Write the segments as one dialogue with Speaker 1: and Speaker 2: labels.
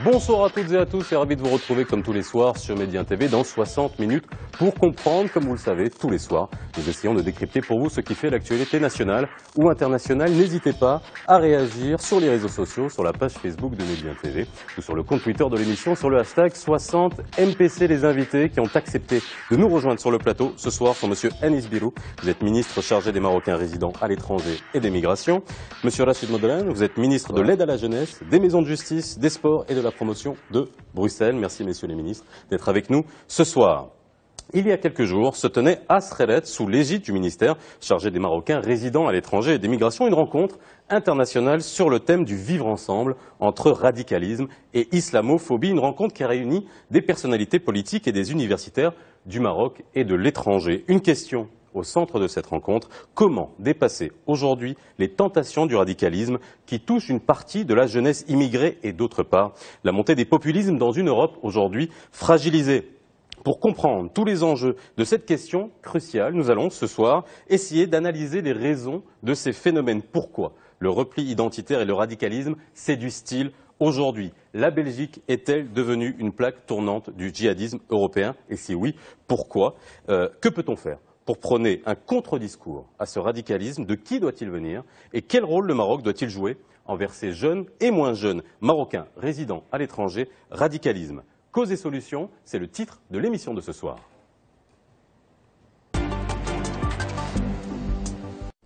Speaker 1: Bonsoir à toutes et à tous et ravi de vous retrouver comme tous les soirs sur Médien TV dans 60 minutes pour comprendre, comme vous le savez, tous les soirs. Nous essayons de décrypter pour vous ce qui fait l'actualité nationale ou internationale. N'hésitez pas à réagir sur les réseaux sociaux, sur la page Facebook de Médien TV ou sur le compte Twitter de l'émission sur le hashtag 60MPC. Les invités qui ont accepté de nous rejoindre sur le plateau ce soir sont Monsieur Anis Birou, vous êtes ministre chargé des Marocains résidents à l'étranger et des migrations. Monsieur Rachid Modren, vous êtes ministre de l'aide à la jeunesse, des maisons de justice, des sports et de la promotion de Bruxelles. Merci messieurs les ministres d'être avec nous ce soir. Il y a quelques jours se tenait à Srelet, sous l'égide du ministère chargé des Marocains résidant à l'étranger et des migrations, une rencontre internationale sur le thème du vivre ensemble entre radicalisme et islamophobie. Une rencontre qui a réuni des personnalités politiques et des universitaires du Maroc et de l'étranger. Une question au centre de cette rencontre: comment dépasser aujourd'hui les tentations du radicalisme qui touchent une partie de la jeunesse immigrée et d'autre part la montée des populismes dans une Europe aujourd'hui fragilisée. Pour comprendre tous les enjeux de cette question cruciale, nous allons ce soir essayer d'analyser les raisons de ces phénomènes. Pourquoi le repli identitaire et le radicalisme séduisent-ils aujourd'hui? La Belgique est-elle devenue une plaque tournante du djihadisme européen? Et si oui, pourquoi? Que peut-on faire pour prôner un contre-discours à ce radicalisme? De qui doit-il venir? Et quel rôle le Maroc doit-il jouer envers ces jeunes et moins jeunes Marocains résidant à l'étranger? Radicalisme, cause et solution, c'est le titre de l'émission de ce soir.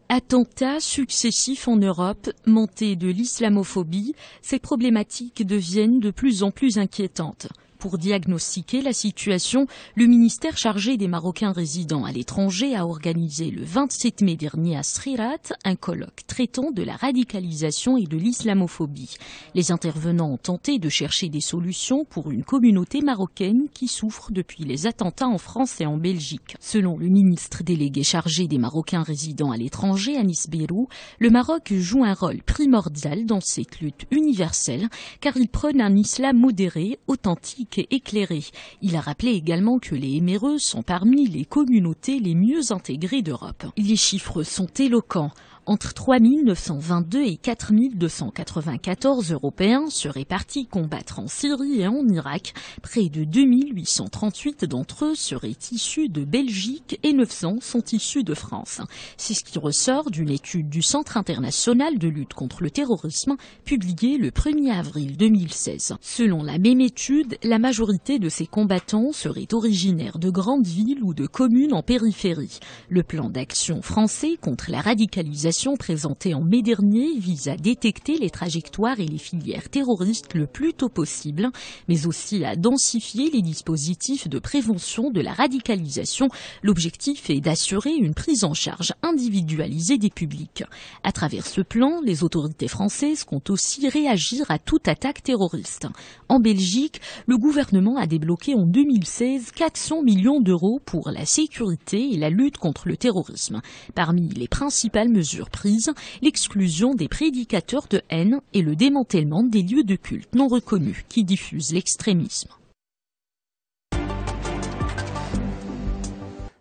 Speaker 2: Attentats successifs en Europe, montée de l'islamophobie, ces problématiques deviennent de plus en plus inquiétantes. Pour diagnostiquer la situation, le ministère chargé des Marocains résidant à l'étranger a organisé le 27 mai dernier à Srelet un colloque traitant de la radicalisation et de l'islamophobie. Les intervenants ont tenté de chercher des solutions pour une communauté marocaine qui souffre depuis les attentats en France et en Belgique. Selon le ministre délégué chargé des Marocains résidant à l'étranger, Anis Birou, le Maroc joue un rôle primordial dans cette lutte universelle car il prône un islam modéré, authentique et éclairé. Il a rappelé également que les MRE sont parmi les communautés les mieux intégrées d'Europe. Les chiffres sont éloquents. Entre 3 922 et 4 294 Européens seraient partis combattre en Syrie et en Irak. Près de 2 838 d'entre eux seraient issus de Belgique et 900 sont issus de France. C'est ce qui ressort d'une étude du Centre international de lutte contre le terrorisme publiée le 1er avril 2016. Selon la même étude, la majorité de ces combattants seraient originaires de grandes villes ou de communes en périphérie. Le plan d'action français contre la radicalisation présenté en mai dernier vise à détecter les trajectoires et les filières terroristes le plus tôt possible, mais aussi à densifier les dispositifs de prévention de la radicalisation. L'objectif est d'assurer une prise en charge individualisée des publics. À travers ce plan, les autorités françaises comptent aussi réagir à toute attaque terroriste. En Belgique, le gouvernement a débloqué en 2016 400 millions d'euros pour la sécurité et la lutte contre le terrorisme. Parmi les principales mesures prises, l'exclusion des prédicateurs de haine et le démantèlement des lieux de culte non reconnus qui diffusent l'extrémisme.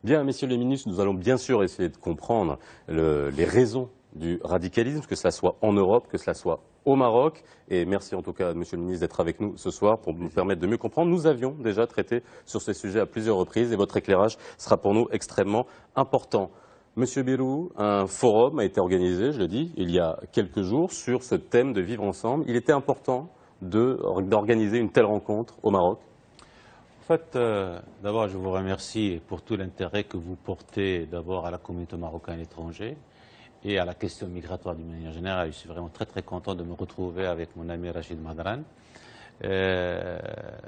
Speaker 1: Bien, messieurs les ministres, nous allons bien sûr essayer de comprendre les raisons du radicalisme, que cela soit en Europe, que cela soit au Maroc. Et merci en tout cas, monsieur le ministre, d'être avec nous ce soir pour nous permettre de mieux comprendre. Nous avions déjà traité sur ces sujets à plusieurs reprises et votre éclairage sera pour nous extrêmement important. Monsieur Birou, un forum a été organisé, je le dis, il y a quelques jours sur ce thème de vivre ensemble. Il était important d'organiser une telle rencontre au Maroc?
Speaker 3: En fait, d'abord, je vous remercie pour tout l'intérêt que vous portez d'abord à la communauté marocaine à l'étranger et à la question migratoire d'une manière générale. Je suis vraiment très très content de me retrouver avec mon ami Rachid Modren,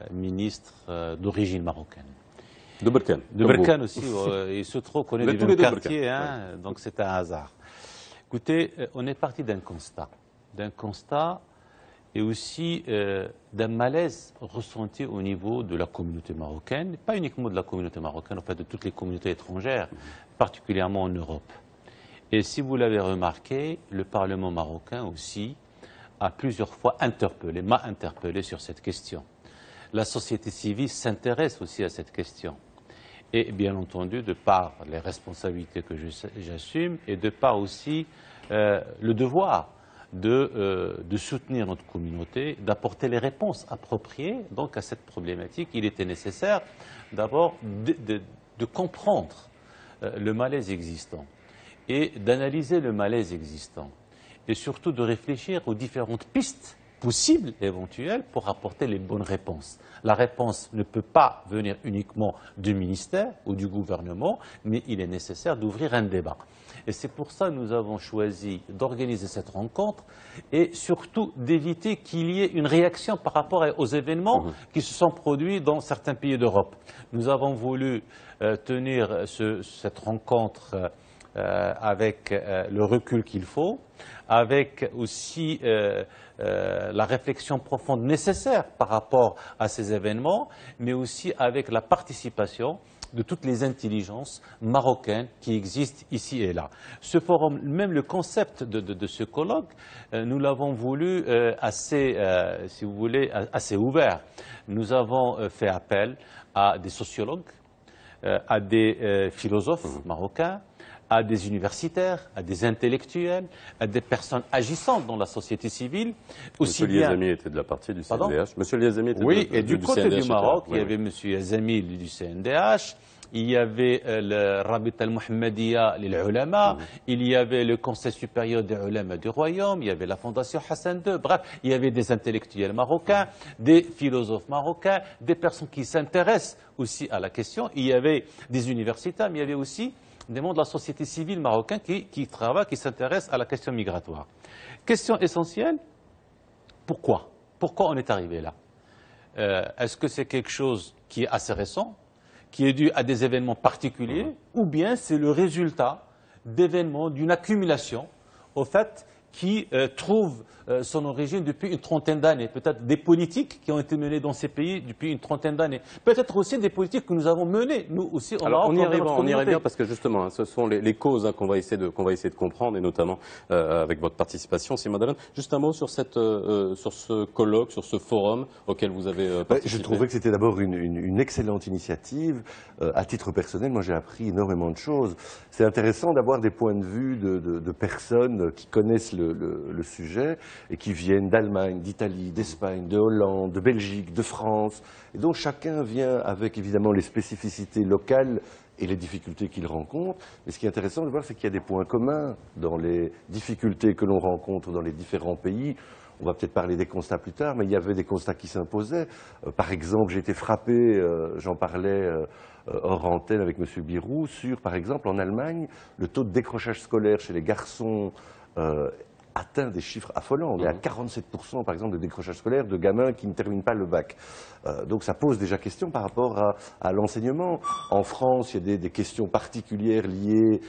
Speaker 3: ministre d'origine marocaine.
Speaker 1: De Berkane.
Speaker 3: De Berkane aussi, il se trouve qu'on est du même quartier, hein, donc c'est un hasard. Écoutez, on est parti d'un constat et aussi d'un malaise ressenti au niveau de la communauté marocaine, pas uniquement de la communauté marocaine, en fait de toutes les communautés étrangères, particulièrement en Europe. Et si vous l'avez remarqué, le Parlement marocain aussi a plusieurs fois m'a interpellé sur cette question. La société civile s'intéresse aussi à cette question. Et bien entendu, de par les responsabilités que j'assume et de par aussi le devoir de soutenir notre communauté, d'apporter les réponses appropriées donc, à cette problématique. Il était nécessaire d'abord de comprendre le malaise existant et d'analyser le malaise existant et surtout de réfléchir aux différentes pistes possibles, éventuelles, pour apporter les bonnes réponses. La réponse ne peut pas venir uniquement du ministère ou du gouvernement, mais il est nécessaire d'ouvrir un débat. Et c'est pour ça que nous avons choisi d'organiser cette rencontre et surtout d'éviter qu'il y ait une réaction par rapport aux événements qui se sont produits dans certains pays d'Europe. Nous avons voulu tenir cette rencontre avec le recul qu'il faut, avec aussi la réflexion profonde nécessaire par rapport à ces événements, mais aussi avec la participation de toutes les intelligences marocaines qui existent ici et là. Ce forum, même le concept de ce colloque, nous l'avons voulu assez, si vous voulez, assez ouvert. Nous avons fait appel à des sociologues, à des philosophes marocains, à des universitaires, à des intellectuels, à des personnes agissantes dans la société civile.
Speaker 1: Monsieur Liazami était de la partie du CNDH. Monsieur Liazami était
Speaker 3: oui, et du côté du Maroc, il y avait Monsieur Liazami du CNDH, il y avait le Rabit al-Muhammadiya l'Ulama, il y avait le Conseil supérieur des Ulama du Royaume, il y avait la Fondation Hassan II, bref, il y avait des intellectuels marocains, des philosophes marocains, des personnes qui s'intéressent aussi à la question, il y avait des universitaires, mais il y avait aussi des membres de la société civile marocaine qui travaillent, qui s'intéressent à la question migratoire. Question essentielle, pourquoi? Pourquoi on est arrivé là? Est-ce que c'est quelque chose qui est assez récent, qui est dû à des événements particuliers, ou bien c'est le résultat d'événements, d'une accumulation, au fait, qui trouve son origine depuis une trentaine d'années. Peut-être des politiques qui ont été menées dans ces pays depuis une trentaine d'années. Peut-être aussi des politiques que nous avons menées, nous aussi, en Maroc.
Speaker 1: On y revient parce que justement, ce sont les causes qu'on va essayer de comprendre, et notamment avec votre participation, Simon Dalan. Juste un mot sur ce colloque, sur ce forum auquel vous avez participé.
Speaker 4: Je trouvais que c'était d'abord une excellente initiative. À titre personnel, moi j'ai appris énormément de choses. C'est intéressant d'avoir des points de vue de personnes qui connaissent le sujet et qui viennent d'Allemagne, d'Italie, d'Espagne, de Hollande, de Belgique, de France. Et donc chacun vient avec évidemment les spécificités locales et les difficultés qu'il rencontre. Mais ce qui est intéressant de voir, c'est qu'il y a des points communs dans les difficultés que l'on rencontre dans les différents pays. On va peut-être parler des constats plus tard, mais il y avait des constats qui s'imposaient. Par exemple, j'ai été frappé, j'en parlais hors antenne avec M. Birou, sur, par exemple, en Allemagne, le taux de décrochage scolaire chez les garçons atteint des chiffres affolants. On est à 47% par exemple de décrochage scolaire de gamins qui ne terminent pas le bac. Donc ça pose déjà question par rapport à l'enseignement. En France, il y a des questions particulières liées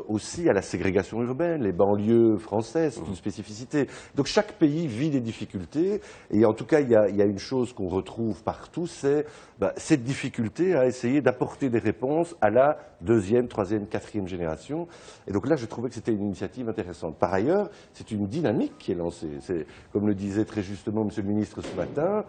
Speaker 4: aussi à la ségrégation urbaine, les banlieues françaises, c'est une spécificité. Donc chaque pays vit des difficultés et en tout cas il y a une chose qu'on retrouve partout, c'est cette difficulté à essayer d'apporter des réponses à la deuxième, troisième, quatrième génération. Et donc là je trouvais que c'était une initiative intéressante. Par ailleurs, c'est une dynamique qui est lancée. Comme le disait très justement Monsieur le ministre ce matin,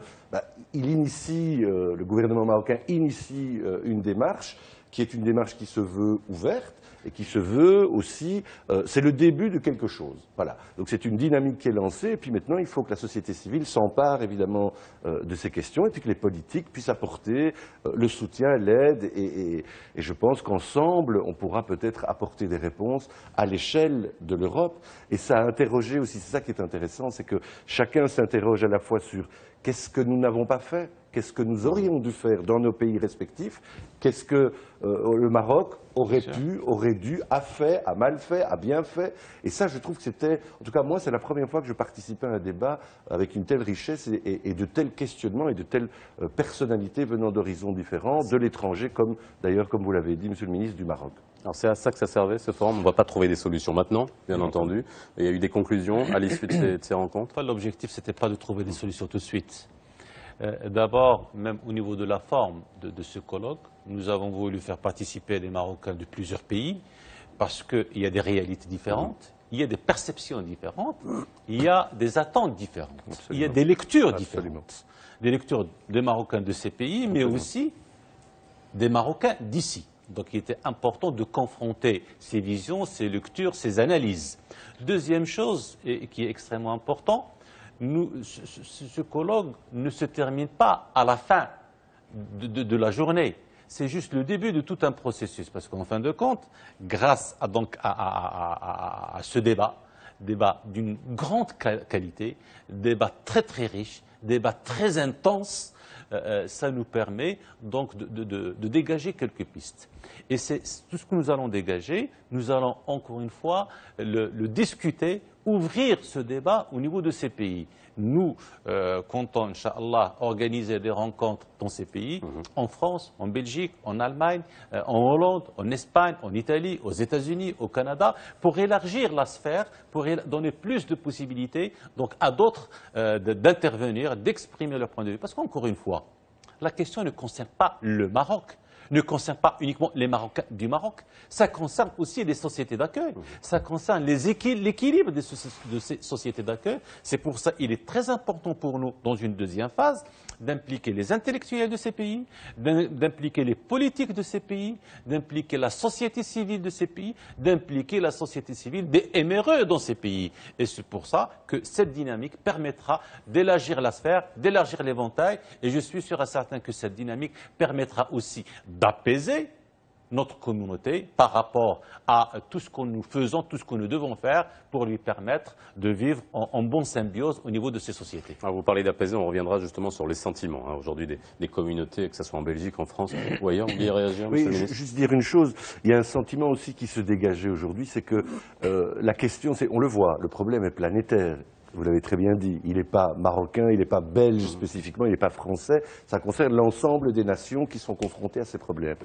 Speaker 4: le gouvernement marocain initie une démarche qui est une démarche qui se veut ouverte et qui se veut aussi, c'est le début de quelque chose. Voilà. Donc c'est une dynamique qui est lancée et puis maintenant il faut que la société civile s'empare évidemment de ces questions et puis que les politiques puissent apporter le soutien, l'aide et je pense qu'ensemble on pourra peut-être apporter des réponses à l'échelle de l'Europe et ça a interrogé aussi, c'est ça qui est intéressant, c'est que chacun s'interroge à la fois sur qu'est-ce que nous n'avons pas fait, qu'est-ce que nous aurions dû faire dans nos pays respectifs, qu'est-ce que le Maroc aurait pu, aurait dû, a fait, a mal fait, a bien fait. Et ça, je trouve que c'était, en tout cas moi, c'est la première fois que je participais à un débat avec une telle richesse et de tels questionnements et de telles personnalités venant d'horizons différents, de l'étranger, comme d'ailleurs, comme vous l'avez dit, Monsieur le ministre, du Maroc.
Speaker 1: Alors c'est à ça que ça servait, ce forum. On ne va pas trouver des solutions maintenant, bien entendu. Il y a eu des conclusions à l'issue de ces rencontres.
Speaker 3: L'objectif, ce n'était pas de trouver des solutions tout de suite. D'abord, même au niveau de la forme de ce colloque, nous avons voulu faire participer des Marocains de plusieurs pays parce qu'il y a des réalités différentes, il y a des perceptions différentes, il y a des attentes différentes, il y a des lectures différentes. Des lectures des Marocains de ces pays, mais aussi des Marocains d'ici. Donc il était important de confronter ces visions, ces lectures, ces analyses. Deuxième chose, et qui est extrêmement important, ce colloque ne se termine pas à la fin de la journée. C'est juste le début de tout un processus. Parce qu'en fin de compte, grâce à ce débat d'une grande qualité, débat très très riche, débat très intense, ça nous permet donc de dégager quelques pistes. Et c'est tout ce que nous allons dégager. Nous allons encore une fois le discuter, ouvrir ce débat au niveau de ces pays. Nous comptons, Inch'Allah, organiser des rencontres dans ces pays, en France, en Belgique, en Allemagne, en Hollande, en Espagne, en Italie, aux États-Unis, au Canada, pour élargir la sphère, pour donner plus de possibilités donc, à d'autres d'intervenir, d'exprimer leur point de vue. Parce qu'encore une fois, la question ne concerne pas le Maroc, ne concerne pas uniquement les Marocains du Maroc, ça concerne aussi les sociétés d'accueil, ça concerne l'équilibre de ces sociétés d'accueil. C'est pour ça qu'il est très important pour nous, dans une deuxième phase, d'impliquer les intellectuels de ces pays, d'impliquer les politiques de ces pays, d'impliquer la société civile de ces pays, d'impliquer la société civile des MRE dans ces pays. Et c'est pour ça que cette dynamique permettra d'élargir la sphère, d'élargir l'éventail, et je suis sûr et certain que cette dynamique permettra aussi d'apaiser notre communauté par rapport à tout ce que nous faisons, tout ce que nous devons faire pour lui permettre de vivre en bonne symbiose au niveau de ces sociétés.
Speaker 1: Alors vous parlez d'apaiser, on reviendra justement sur les sentiments aujourd'hui des communautés, que ce soit en Belgique, en France ou ailleurs. Vous vouliez réagir,
Speaker 4: oui,
Speaker 1: Monsieur le ministre?
Speaker 4: Juste dire une chose, il y a un sentiment aussi qui se dégageait aujourd'hui, c'est que la question, on le voit, le problème est planétaire. Vous l'avez très bien dit, il n'est pas marocain, il n'est pas belge spécifiquement, il n'est pas français, ça concerne l'ensemble des nations qui sont confrontées à ces problèmes.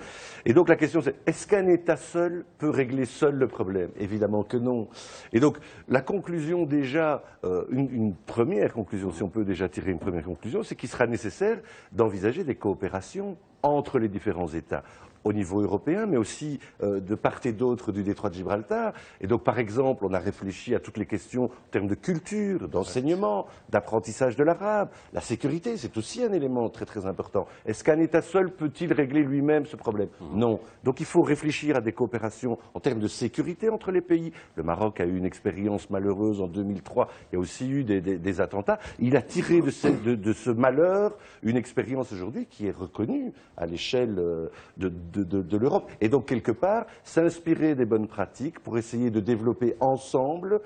Speaker 4: Et donc la question c'est, est-ce qu'un État seul peut régler seul le problème? Évidemment que non. Et donc la conclusion déjà, une première conclusion, si on peut déjà tirer une première conclusion, c'est qu'il sera nécessaire d'envisager des coopérations entre les différents États, au niveau européen, mais aussi de part et d'autre du détroit de Gibraltar. Et donc, par exemple, on a réfléchi à toutes les questions en termes de culture, d'enseignement, d'apprentissage de l'arabe. La sécurité, c'est aussi un élément très très important. Est-ce qu'un État seul peut-il régler lui-même ce problème? Non. Donc, il faut réfléchir à des coopérations en termes de sécurité entre les pays. Le Maroc a eu une expérience malheureuse en 2003. Il y a aussi eu des attentats. Il a tiré de ce malheur une expérience aujourd'hui qui est reconnue à l'échelle de l'Europe. Et donc, quelque part, s'inspirer des bonnes pratiques pour essayer de développer ensemble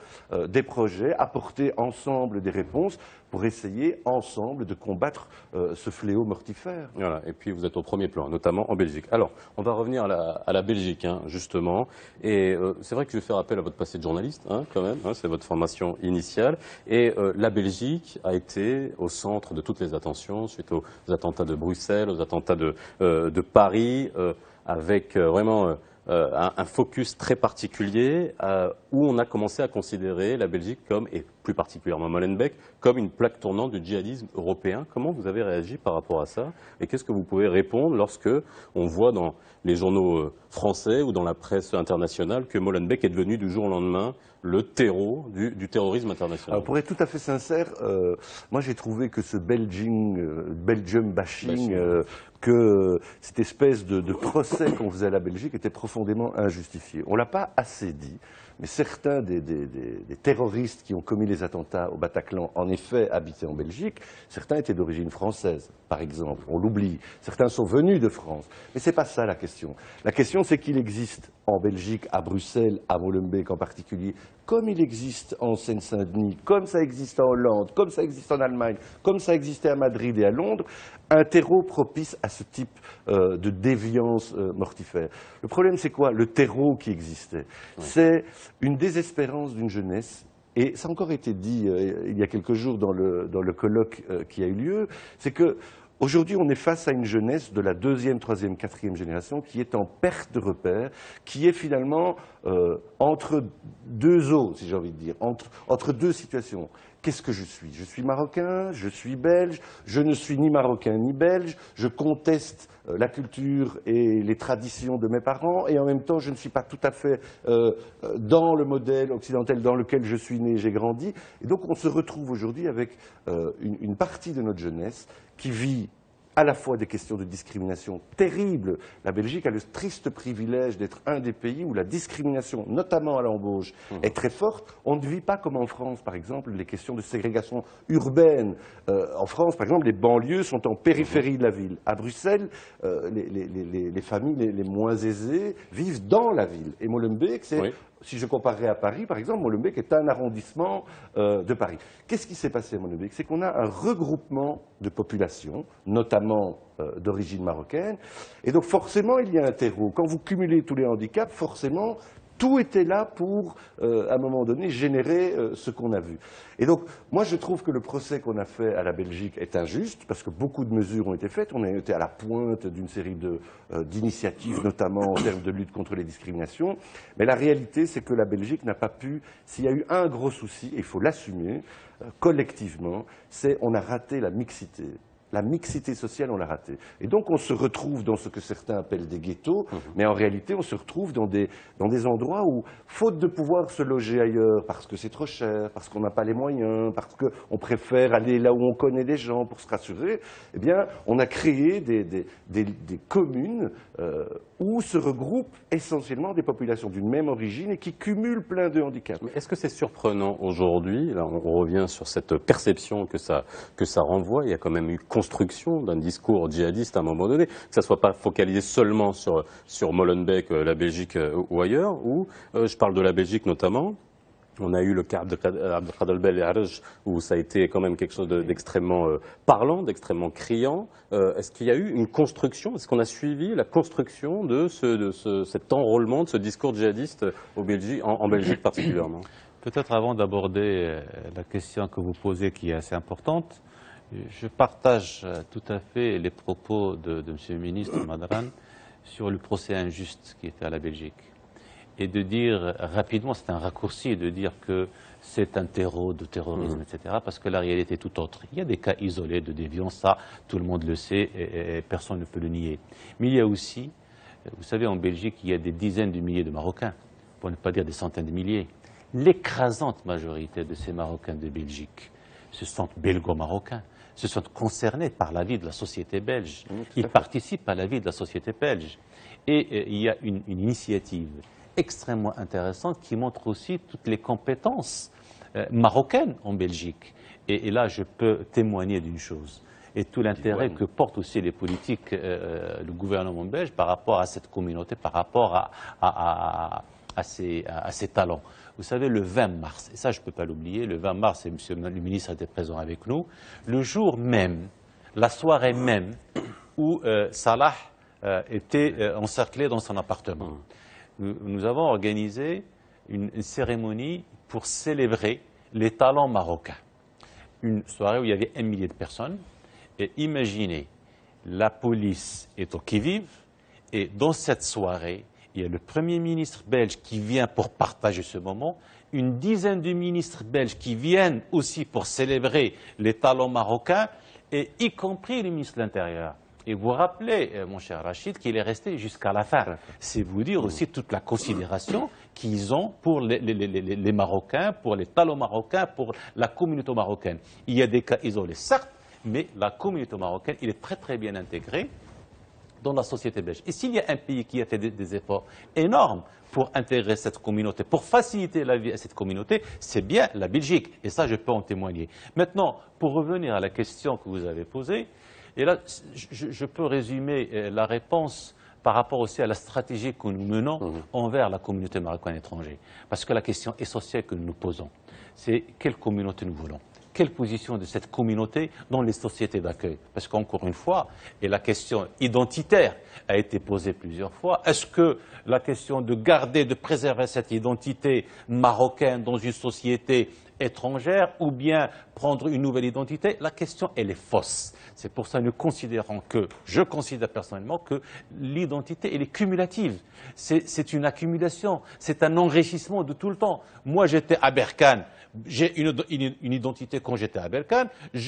Speaker 4: des projets, apporter ensemble des réponses pour essayer ensemble de combattre ce fléau mortifère.
Speaker 1: Voilà, et puis vous êtes au premier plan, notamment en Belgique. Alors, on va revenir à la Belgique, justement. Et c'est vrai que je vais faire appel à votre passé de journaliste, quand même, c'est votre formation initiale. Et la Belgique a été au centre de toutes les attentions suite aux attentats de Bruxelles, aux attentats de Paris, avec vraiment un focus très particulier où on a commencé à considérer la Belgique comme, et plus particulièrement Molenbeek, comme une plaque tournante du djihadisme européen. Comment vous avez réagi par rapport à ça? Et qu'est-ce que vous pouvez répondre lorsque on voit dans les journaux français ou dans la presse internationale que Molenbeek est devenu du jour au lendemain le terreau du terrorisme international?
Speaker 4: Alors, pour être tout à fait sincère, moi j'ai trouvé que ce Belgium bashing, que cette espèce de procès qu'on faisait à la Belgique était profondément injustifié. On ne l'a pas assez dit, mais certains des terroristes qui ont commis les attentats au Bataclan, en effet, habitaient en Belgique. Certains étaient d'origine française, par exemple, on l'oublie. Certains sont venus de France. Mais ce n'est pas ça la question. La question, c'est qu'il existe en Belgique, à Bruxelles, à Molenbeek en particulier, comme il existe en Seine-Saint-Denis, comme ça existe en Hollande, comme ça existe en Allemagne, comme ça existait à Madrid et à Londres, un terreau propice à ce type de déviance mortifère. Le problème, c'est quoi? Le terreau qui existait, c'est une désespérance d'une jeunesse. Et ça a encore été dit il y a quelques jours dans le colloque qui a eu lieu, c'est que aujourd'hui, on est face à une jeunesse de la 2e, 3e, 4e génération qui est en perte de repère, qui est finalement entre deux eaux, si j'ai envie de dire, entre deux situations. Qu'est-ce que je suis? Je suis marocain, je suis belge, je ne suis ni marocain ni belge, je conteste la culture et les traditions de mes parents et en même temps je ne suis pas tout à fait dans le modèle occidental dans lequel je suis né, j'ai grandi. Et donc on se retrouve aujourd'hui avec une partie de notre jeunesse qui vit à la fois des questions de discrimination terribles. La Belgique a le triste privilège d'être un des pays où la discrimination, notamment à l'embauche, est très forte. On ne vit pas comme en France, par exemple, les questions de ségrégation urbaine. En France, par exemple, les banlieues sont en périphérie de la ville. À Bruxelles, les familles les moins aisées vivent dans la ville. Et Molenbeek, c'est... Oui. Si je comparais à Paris, par exemple, Molenbeek est un arrondissement de Paris. Qu'est-ce qui s'est passé à Molenbeek? C'est qu'on a un regroupement de populations, notamment d'origine marocaine, et donc forcément il y a un terreau. Quand vous cumulez tous les handicaps, forcément, tout était là pour, à un moment donné, générer ce qu'on a vu. Et donc, moi, je trouve que le procès qu'on a fait à la Belgique est injuste, parce que beaucoup de mesures ont été faites. On a été à la pointe d'une série d'initiatives, notamment en termes de lutte contre les discriminations. Mais la réalité, c'est que la Belgique n'a pas pu... S'il y a eu un gros souci, et il faut l'assumer, collectivement, c'est qu'on a raté la mixité. La mixité sociale, on l'a ratée. Et donc, on se retrouve dans ce que certains appellent des ghettos, mais en réalité, on se retrouve dans des endroits où, faute de pouvoir se loger ailleurs, parce que c'est trop cher, parce qu'on n'a pas les moyens, parce qu'on préfère aller là où on connaît les gens pour se rassurer, eh bien, on a créé des communes où se regroupent essentiellement des populations d'une même origine et qui cumulent plein de handicaps.
Speaker 1: Est-ce que c'est surprenant aujourd'hui? Là, on revient sur cette perception que ça renvoie. Il y a quand même eu construction d'un discours djihadiste à un moment donné, que ça ne soit pas focalisé seulement sur Molenbeek, la Belgique ou ailleurs, ou je parle de la Belgique notamment. On a eu le cas d'Abdelkader Belharj, où ça a été quand même quelque chose d'extrêmement parlant, d'extrêmement criant. Est-ce qu'il y a eu une construction? Est-ce qu'on a suivi la construction de cet enrôlement, de ce discours djihadiste en Belgique particulièrement?
Speaker 3: Peut-être avant d'aborder la question que vous posez, qui est assez importante, je partage tout à fait les propos de M. le ministre Madran sur le procès injuste qui est fait à la Belgique. Et de dire rapidement, c'est un raccourci, de dire que c'est un terreau de terrorisme, etc., parce que la réalité est tout autre. Il y a des cas isolés de déviance, ça, tout le monde le sait, et personne ne peut le nier. Mais il y a aussi, vous savez, en Belgique, il y a des dizaines de milliers de Marocains, pour ne pas dire des centaines de milliers. L'écrasante majorité de ces Marocains de Belgique se sentent belgo-marocains, se sont concernés par la vie de la société belge. Ils participent à la vie de la société belge. Et il y a une initiative extrêmement intéressante qui montre aussi toutes les compétences marocaines en Belgique. Et là, je peux témoigner d'une chose, et tout l'intérêt que portent aussi les politiques, le gouvernement belge par rapport à cette communauté, par rapport à ces talents. Vous savez, le 20 mars, et ça je ne peux pas l'oublier, le 20 mars, et monsieur le ministre était présent avec nous, le jour même, la soirée même, où Salah était encerclé dans son appartement. Nous avons organisé une cérémonie pour célébrer les talents marocains. Une soirée où il y avait 1 millier de personnes. Et imaginez, la police est au qui-vive, et dans cette soirée, il y a le Premier ministre belge qui vient pour partager ce moment, une dizaine de ministres belges qui viennent aussi pour célébrer les talents marocains, et y compris le ministre de l'Intérieur. Et vous rappelez, mon cher Rachid, qu'il est resté jusqu'à la fin. C'est vous dire aussi toute la considération qu'ils ont pour les Marocains, pour les talents marocains, pour la communauté marocaine. Il y a des cas isolés, certes, mais la communauté marocaine, il est très très bien intégré dans la société belge. Et s'il y a un pays qui a fait des efforts énormes pour intégrer cette communauté, pour faciliter la vie à cette communauté, c'est bien la Belgique. Et ça, je peux en témoigner. Maintenant, pour revenir à la question que vous avez posée, et là, je peux résumer la réponse par rapport aussi à la stratégie que nous menons envers la communauté marocaine étrangère. Parce que la question essentielle que nous nous posons, c'est quelle communauté nous voulons? Quelle position de cette communauté dans les sociétés d'accueil? Parce qu'encore une fois, et la question identitaire a été posée plusieurs fois, est-ce que la question de garder, de préserver cette identité marocaine dans une société étrangère ou bien prendre une nouvelle identité, la question elle est fausse. C'est pour ça que nous considérons que, je considère personnellement que l'identité elle est cumulative. C'est une accumulation, c'est un enrichissement de tout le temps. Moi j'étais à Berkane, J'ai une identité quand j'étais à Berkane,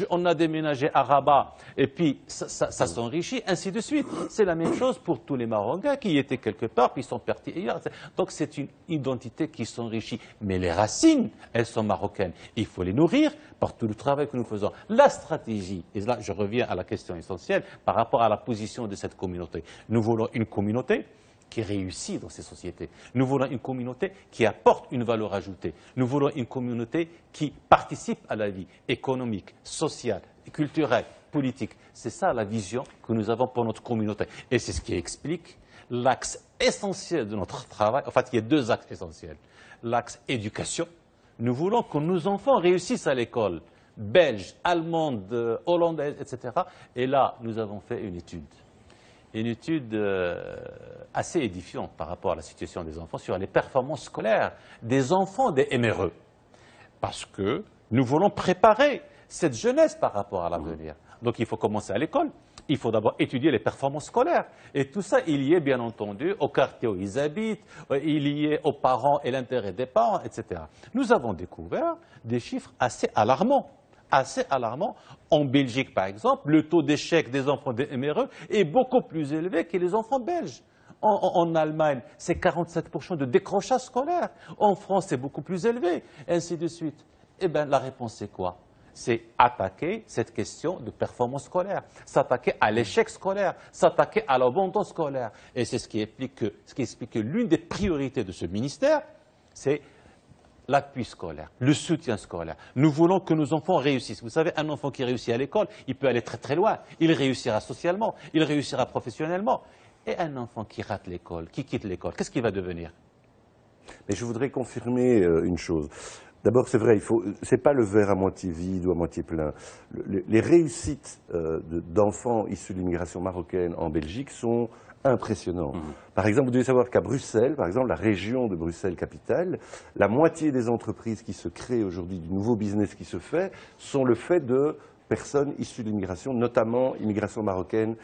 Speaker 3: on a déménagé à Rabat, et puis ça s'enrichit, ainsi de suite. C'est la même chose pour tous les Marocains qui étaient quelque part, puis ils sont partis ailleurs. Donc c'est une identité qui s'enrichit. Mais les racines, elles sont marocaines. Il faut les nourrir par tout le travail que nous faisons. La stratégie, et là je reviens à la question essentielle, par rapport à la position de cette communauté. Nous voulons une communauté qui réussit dans ces sociétés. Nous voulons une communauté qui apporte une valeur ajoutée. Nous voulons une communauté qui participe à la vie économique, sociale, culturelle, politique. C'est ça la vision que nous avons pour notre communauté. Et c'est ce qui explique l'axe essentiel de notre travail. En fait, il y a deux axes essentiels. L'axe éducation. Nous voulons que nos enfants réussissent à l'école, belge, allemande, hollandaise, etc. Et là, nous avons fait une étude assez édifiante par rapport à la situation des enfants sur les performances scolaires des enfants des MRE. Parce que nous voulons préparer cette jeunesse par rapport à l'avenir. Donc il faut commencer à l'école. Il faut d'abord étudier les performances scolaires. Et tout ça, il y est bien entendu au quartier où ils habitent, il y est aux parents et l'intérêt des parents, etc. Nous avons découvert des chiffres assez alarmants. En Belgique, par exemple, le taux d'échec des enfants des MRE est beaucoup plus élevé que les enfants belges. En Allemagne, c'est 47% de décrochage scolaire. En France, c'est beaucoup plus élevé, ainsi de suite. Eh bien, la réponse, c'est quoi? C'est attaquer cette question de performance scolaire, s'attaquer à l'échec scolaire, s'attaquer à l'abandon scolaire. Et c'est ce qui explique que l'une des priorités de ce ministère, c'est l'appui scolaire, le soutien scolaire. Nous voulons que nos enfants réussissent. Vous savez, un enfant qui réussit à l'école, il peut aller très très loin. Il réussira socialement, il réussira professionnellement. Et un enfant qui rate l'école, qui quitte l'école, qu'est-ce qu'il va devenir?
Speaker 4: Mais je voudrais confirmer une chose. D'abord, c'est vrai, c'est pas le verre à moitié vide ou à moitié plein. Les réussites d'enfants issus de l'immigration marocaine en Belgique sont impressionnantes. Par exemple, vous devez savoir qu'à Bruxelles, par exemple, la région de Bruxelles-Capitale, la moitié des entreprises qui se créent aujourd'hui, du nouveau business qui se fait, sont le fait de personnes issues de l'immigration, notamment immigration marocaine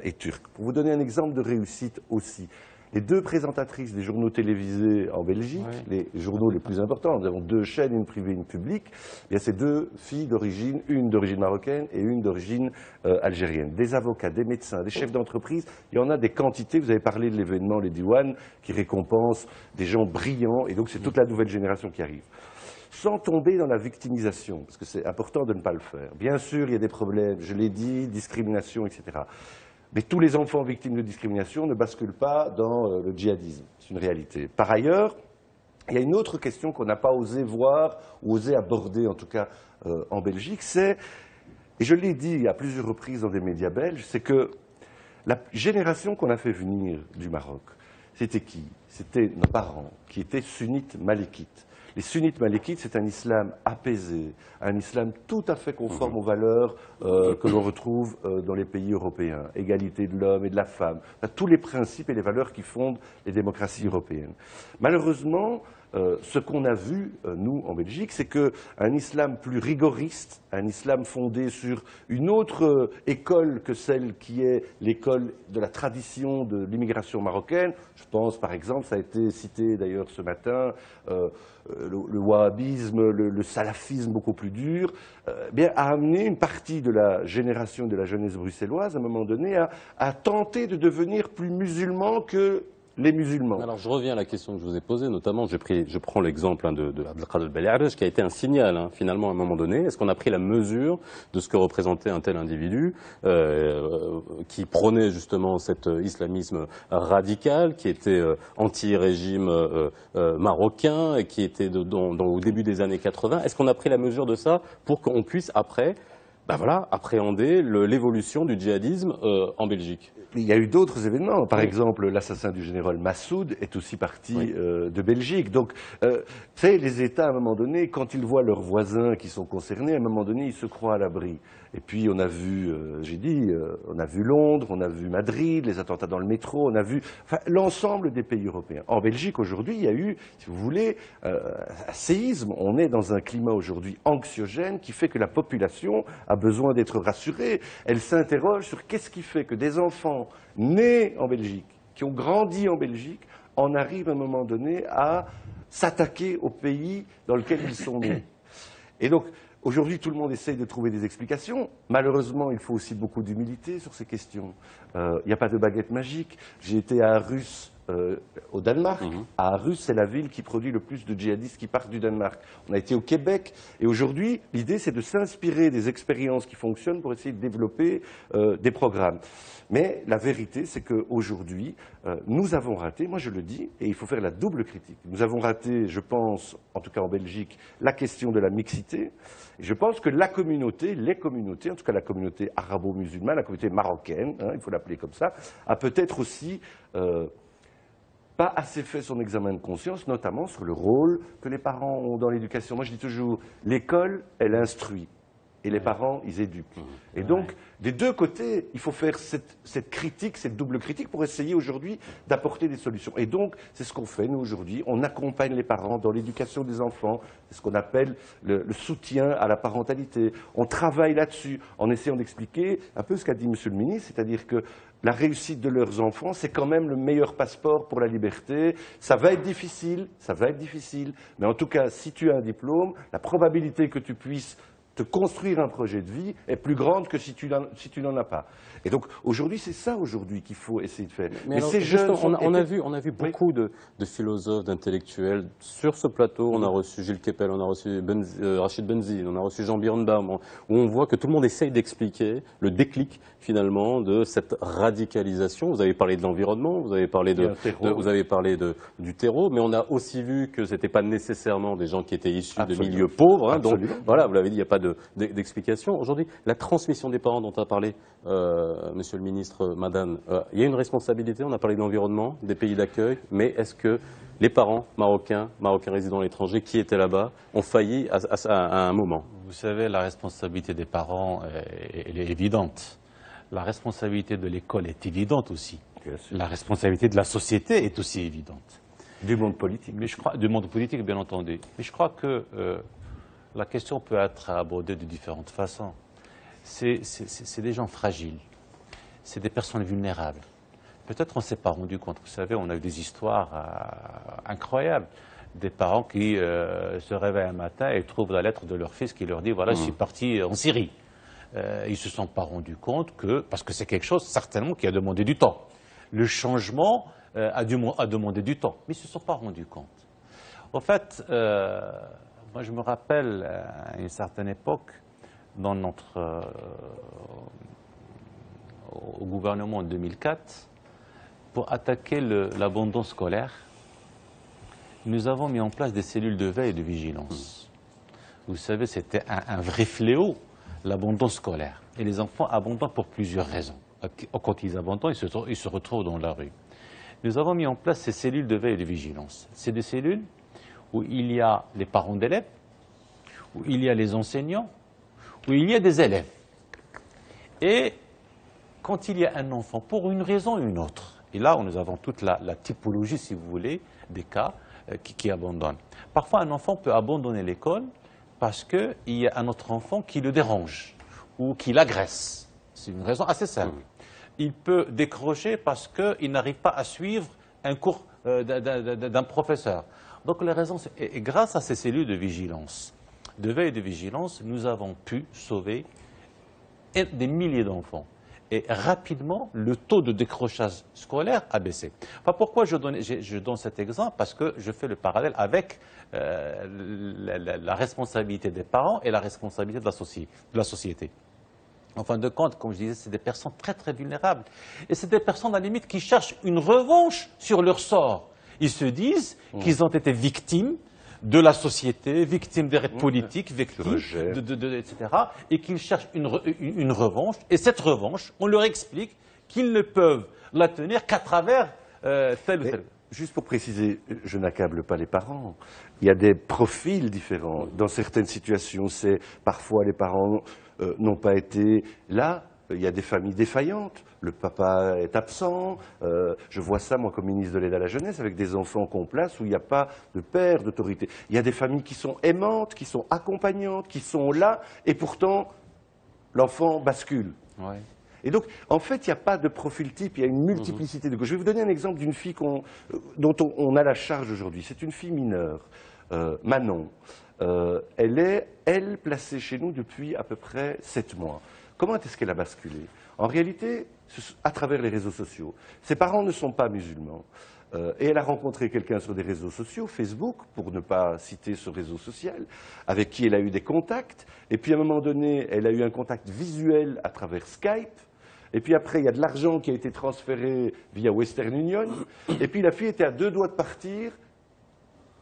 Speaker 4: et turque. Pour vous donner un exemple de réussite aussi, les deux présentatrices des journaux télévisés en Belgique, les journaux les plus importants, nous avons deux chaînes, une privée et une publique, eh bien, c'est deux filles d'origine, une d'origine marocaine et une d'origine algérienne. Des avocats, des médecins, des chefs d'entreprise, il y en a des quantités. Vous avez parlé de l'événement, les Diwan, qui récompense des gens brillants, et donc c'est toute la nouvelle génération qui arrive. Sans tomber dans la victimisation, parce que c'est important de ne pas le faire. Bien sûr, il y a des problèmes, je l'ai dit, discrimination, etc. Mais tous les enfants victimes de discrimination ne basculent pas dans le djihadisme. C'est une réalité. Par ailleurs, il y a une autre question qu'on n'a pas osé voir, ou osé aborder en tout cas en Belgique, c'est, et je l'ai dit à plusieurs reprises dans des médias belges, c'est que la génération qu'on a fait venir du Maroc, c'était qui? C'était nos parents, qui étaient sunnites malékites. Les sunnites malékites, c'est un islam apaisé, un islam tout à fait conforme aux valeurs que l'on retrouve dans les pays européens. Égalité de l'homme et de la femme, enfin, tous les principes et les valeurs qui fondent les démocraties européennes. Malheureusement, ce qu'on a vu, nous, en Belgique, c'est qu'un islam plus rigoriste, un islam fondé sur une autre école que celle qui est l'école de la tradition de l'immigration marocaine, je pense par exemple, ça a été cité d'ailleurs ce matin, le wahhabisme, le salafisme beaucoup plus dur, bien, a amené une partie de la génération de la jeunesse bruxelloise, à un moment donné, à tenter de devenir plus musulman que les musulmans.
Speaker 1: Alors je reviens à la question que je vous ai posée, notamment je prends l'exemple de Abdelkader Belhadj, qui a été un signal finalement à un moment donné. Est-ce qu'on a pris la mesure de ce que représentait un tel individu qui prônait justement cet islamisme radical, qui était anti-régime marocain et qui était au début des années 80? Est-ce qu'on a pris la mesure de ça pour qu'on puisse après appréhender l'évolution du djihadisme en Belgique?
Speaker 4: Il y a eu d'autres événements. Par exemple, l'assassin du général Massoud est aussi parti de Belgique. Donc, les États, à un moment donné, quand ils voient leurs voisins qui sont concernés, à un moment donné, ils se croient à l'abri. Et puis, on a vu, on a vu Londres, on a vu Madrid, les attentats dans le métro, on a vu l'ensemble des pays européens. En Belgique, aujourd'hui, il y a eu, si vous voulez, un séisme. On est dans un climat aujourd'hui anxiogène qui fait que la population a besoin d'être rassurée. Elle s'interroge sur qu'est-ce qui fait que des enfants nés en Belgique, qui ont grandi en Belgique, en arrivent à un moment donné à s'attaquer au pays dans lequel ils sont nés. Et donc, aujourd'hui, tout le monde essaye de trouver des explications. Malheureusement, il faut aussi beaucoup d'humilité sur ces questions. Il n'y a pas de baguette magique. J'ai été à Aarhus, au Danemark. À Aarhus, c'est la ville qui produit le plus de djihadistes qui partent du Danemark. On a été au Québec. Et aujourd'hui, l'idée, c'est de s'inspirer des expériences qui fonctionnent pour essayer de développer des programmes. Mais la vérité, c'est qu'aujourd'hui, nous avons raté, moi je le dis, et il faut faire la double critique. Nous avons raté, je pense, en tout cas en Belgique, la question de la mixité. Et je pense que la communauté, les communautés, en tout cas la communauté arabo-musulmane, la communauté marocaine, il faut l'appeler comme ça, a peut-être aussi pas assez fait son examen de conscience, notamment sur le rôle que les parents ont dans l'éducation. Moi je dis toujours, l'école, elle instruit. Et les parents, ils éduquent. Et donc, des deux côtés, il faut faire cette critique, cette double critique pour essayer aujourd'hui d'apporter des solutions. Et donc, c'est ce qu'on fait, nous, aujourd'hui. On accompagne les parents dans l'éducation des enfants. C'est ce qu'on appelle le soutien à la parentalité. On travaille là-dessus en essayant d'expliquer un peu ce qu'a dit Monsieur le ministre, c'est-à-dire que la réussite de leurs enfants, c'est quand même le meilleur passeport pour la liberté. Ça va être difficile, mais en tout cas, si tu as un diplôme, la probabilité que tu puisses te construire un projet de vie est plus grande que si tu n'en as pas. Et donc, aujourd'hui, c'est ça aujourd'hui qu'il faut essayer de faire.
Speaker 1: Mais alors, ces jeunes on a vu beaucoup de philosophes, d'intellectuels sur ce plateau. On a reçu Gilles Kepel, on a reçu Rachid Benzine, on a reçu Jean Birnbaum, où on voit que tout le monde essaye d'expliquer le déclic, finalement, de cette radicalisation. Vous avez parlé de l'environnement, vous avez parlé du terreau, mais on a aussi vu que ce n'était pas nécessairement des gens qui étaient issus de milieux pauvres. Donc, voilà, vous l'avez dit, il n'y a pas d'explication. Aujourd'hui, la transmission des parents dont a parlé Monsieur le ministre Madane, il y a une responsabilité, on a parlé de l'environnement, des pays d'accueil, mais est-ce que les parents marocains résidant à l'étranger qui étaient là-bas ont failli à un moment?
Speaker 3: Vous savez, la responsabilité des parents, elle est évidente. La responsabilité de l'école est évidente aussi. La responsabilité de la société est aussi évidente.
Speaker 4: Du monde politique.
Speaker 3: Mais du monde politique, bien entendu. Mais je crois que la question peut être abordée de différentes façons. C'est des gens fragiles, c'est des personnes vulnérables. Peut-être on ne s'est pas rendu compte. Vous savez, on a eu des histoires incroyables. Des parents qui se réveillent un matin et trouvent la lettre de leur fils qui leur dit « voilà, je suis parti en Syrie ». Ils ne se sont pas rendus compte parce que c'est quelque chose certainement qui a demandé du temps. Le changement a demandé du temps, mais ils ne se sont pas rendus compte. En fait, moi je me rappelle à une certaine époque, au gouvernement en 2004, pour attaquer l'abandon scolaire, nous avons mis en place des cellules de veille et de vigilance. Vous savez, c'était un vrai fléau, l'abandon scolaire. Et les enfants abandonnent pour plusieurs raisons. Quand ils abandonnent, ils se retrouvent dans la rue. Nous avons mis en place ces cellules de veille et de vigilance. C'est des cellules où il y a les parents d'élèves, où il y a les enseignants, où il y a des élèves. Et quand il y a un enfant, pour une raison ou une autre, et là nous avons toute la typologie, si vous voulez, des cas qui abandonnent. Parfois un enfant peut abandonner l'école parce qu'il y a un autre enfant qui le dérange ou qui l'agresse. C'est une raison assez simple. Il peut décrocher parce qu'il n'arrive pas à suivre un cours d'un professeur. Donc les raisons, et grâce à ces cellules de vigilance, de veille et de vigilance, nous avons pu sauver des milliers d'enfants. Et rapidement, le taux de décrochage scolaire a baissé. Enfin, pourquoi je donne cet exemple? Parce que je fais le parallèle avec la responsabilité des parents et la responsabilité de la société. En fin de compte, comme je disais, c'est des personnes très très vulnérables. Et c'est des personnes à la limite qui cherchent une revanche sur leur sort. Ils se disent qu'ils ont été victimes de la société, victimes des règles politiques, victimes etc. Et qu'ils cherchent une revanche. Et cette revanche, on leur explique qu'ils ne peuvent la tenir qu'à travers tel ou tel.
Speaker 4: Juste pour préciser, je n'accable pas les parents. Il y a des profils différents. Dans certaines situations, c'est parfois les parents n'ont pas été là. Il y a des familles défaillantes, le papa est absent, je vois ça moi comme ministre de l'aide à la jeunesse avec des enfants qu'on place où il n'y a pas de père, d'autorité. Il y a des familles qui sont aimantes, qui sont accompagnantes, qui sont là et pourtant l'enfant bascule.
Speaker 3: Ouais.
Speaker 4: Et donc en fait il n'y a pas de profil type, il y a une multiplicité de causes. Je vais vous donner un exemple d'une fille dont on a la charge aujourd'hui. C'est une fille mineure, Manon. elle est, elle, placée chez nous depuis à peu près 7 mois. Comment est-ce qu'elle a basculé? En réalité, à travers les réseaux sociaux. Ses parents ne sont pas musulmans. Et elle a rencontré quelqu'un sur des réseaux sociaux, Facebook, pour ne pas citer ce réseau social, avec qui elle a eu des contacts. Et puis à un moment donné, elle a eu un contact visuel à travers Skype. Et puis après, il y a de l'argent qui a été transféré via Western Union. Et puis la fille était à 2 doigts de partir.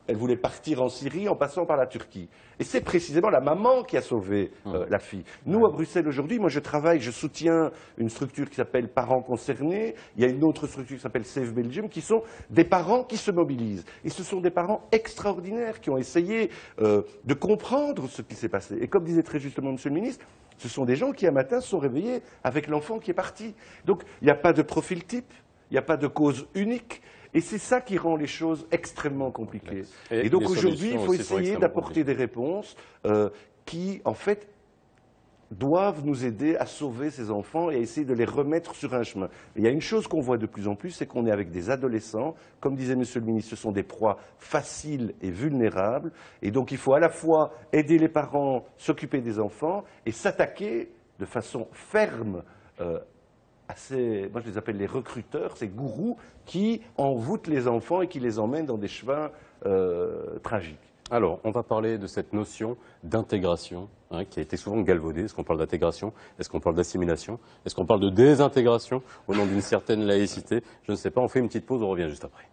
Speaker 4: Elle voulait partir en Syrie en passant par la Turquie. Et c'est précisément la maman qui a sauvé la fille. Nous, à Bruxelles, aujourd'hui, moi je travaille, je soutiens une structure qui s'appelle Parents concernés. Il y a une autre structure qui s'appelle Save Belgium, qui sont des parents qui se mobilisent. Et ce sont des parents extraordinaires qui ont essayé de comprendre ce qui s'est passé. Et comme disait très justement Monsieur le ministre, ce sont des gens qui, un matin, se sont réveillés avec l'enfant qui est parti. Donc, il n'y a pas de profil type, il n'y a pas de cause unique. Et c'est ça qui rend les choses extrêmement compliquées. Et donc aujourd'hui, il faut essayer d'apporter des réponses qui, en fait, doivent nous aider à sauver ces enfants et à essayer de les remettre sur un chemin. Il y a une chose qu'on voit de plus en plus, c'est qu'on est avec des adolescents. Comme disait Monsieur le ministre, ce sont des proies faciles et vulnérables. Et donc il faut à la fois aider les parents, s'occuper des enfants et s'attaquer de façon ferme moi je les appelle les recruteurs, ces gourous qui envoûtent les enfants et qui les emmènent dans des chemins tragiques.
Speaker 1: Alors, on va parler de cette notion d'intégration qui a été souvent galvaudée. Est-ce qu'on parle d'intégration? Est-ce qu'on parle d'assimilation? Est-ce qu'on parle de désintégration au nom d'une certaine laïcité? Je ne sais pas, on fait une petite pause, on revient juste après.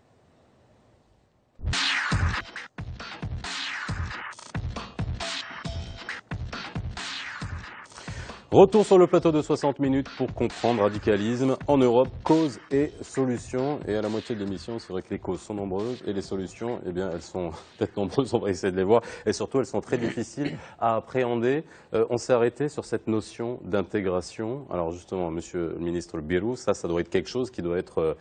Speaker 1: Retour sur le plateau de 60 minutes pour comprendre radicalisme en Europe, causes et solutions. Et à la moitié de l'émission, c'est vrai que les causes sont nombreuses et les solutions, eh bien, elles sont peut-être nombreuses, on va essayer de les voir. Et surtout, elles sont très difficiles à appréhender. On s'est arrêté sur cette notion d'intégration. Alors justement, Monsieur le ministre Birou, ça doit être quelque chose qui doit être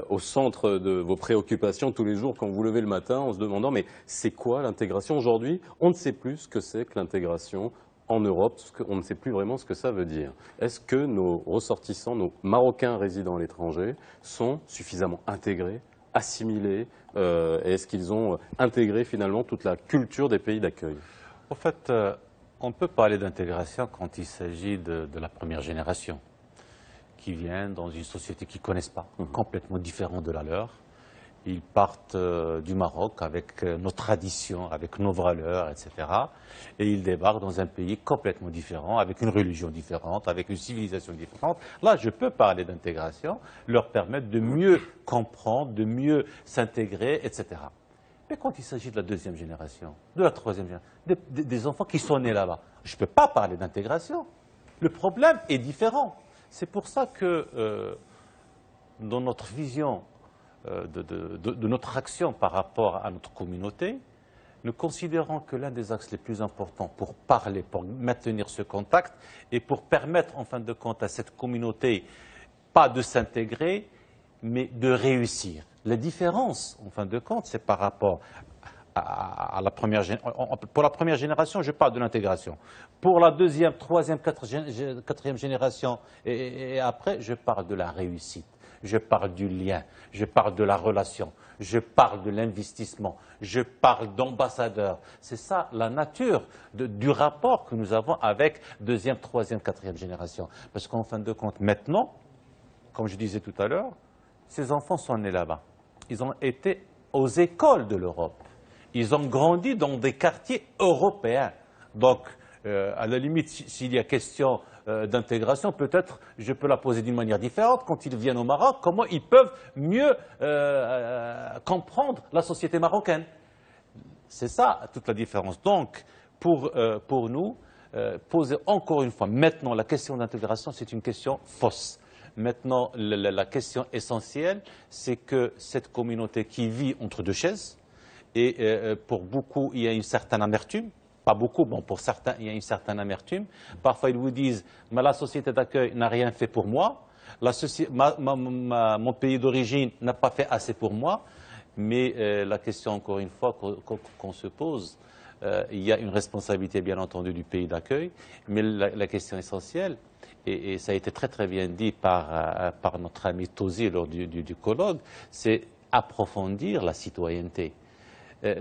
Speaker 1: au centre de vos préoccupations tous les jours quand vous vous levez le matin en se demandant mais c'est quoi l'intégration? Aujourd'hui, on ne sait plus ce que c'est que l'intégration en Europe, on ne sait plus vraiment ce que ça veut dire. Est-ce que nos ressortissants, nos Marocains résidant à l'étranger, sont suffisamment intégrés, assimilés, et est-ce qu'ils ont intégré finalement toute la culture des pays d'accueil?
Speaker 3: En fait, on peut parler d'intégration quand il s'agit de la première génération, qui vient dans une société qu'ils ne connaissent pas, complètement différente de la leur. Ils partent du Maroc avec nos traditions, avec nos valeurs, etc. Et ils débarquent dans un pays complètement différent, avec une religion différente, avec une civilisation différente. Là, je peux parler d'intégration, leur permettre de mieux comprendre, de mieux s'intégrer, etc. Mais quand il s'agit de la deuxième génération, de la troisième génération, des enfants qui sont nés là-bas, je ne peux pas parler d'intégration. Le problème est différent. C'est pour ça que dans notre vision de notre action par rapport à notre communauté, nous considérons que l'un des axes les plus importants pour parler, pour maintenir ce contact et pour permettre en fin de compte à cette communauté, pas de s'intégrer, mais de réussir. La différence, en fin de compte, c'est par rapport à la première génération. Pour la première génération, je parle de l'intégration. Pour la deuxième, troisième, quatrième génération et après, je parle de la réussite. Je parle du lien, je parle de la relation, je parle de l'investissement, je parle d'ambassadeurs. C'est ça la nature du rapport que nous avons avec deuxième, troisième, quatrième génération. Parce qu'en fin de compte, maintenant, comme je disais tout à l'heure, ces enfants sont nés là-bas. Ils ont été aux écoles de l'Europe. Ils ont grandi dans des quartiers européens. Donc, à la limite, s'il y a question d'intégration, peut-être je peux la poser d'une manière différente. Quand ils viennent au Maroc, comment ils peuvent mieux comprendre la société marocaine? C'est ça toute la différence. Donc, pour nous, poser encore une fois, maintenant, la question d'intégration, c'est une question fausse. Maintenant, la question essentielle, c'est que cette communauté qui vit entre deux chaises, et pour beaucoup, il y a une certaine amertume. Pas beaucoup, bon, pour certains, il y a une certaine amertume. Parfois, ils vous disent, mais la société d'accueil n'a rien fait pour moi, mon pays d'origine n'a pas fait assez pour moi. Mais la question, encore une fois, qu'on se pose, il y a une responsabilité, bien entendu, du pays d'accueil, mais la question essentielle, et ça a été très très bien dit par notre ami Tosi lors du colloque, c'est approfondir la citoyenneté.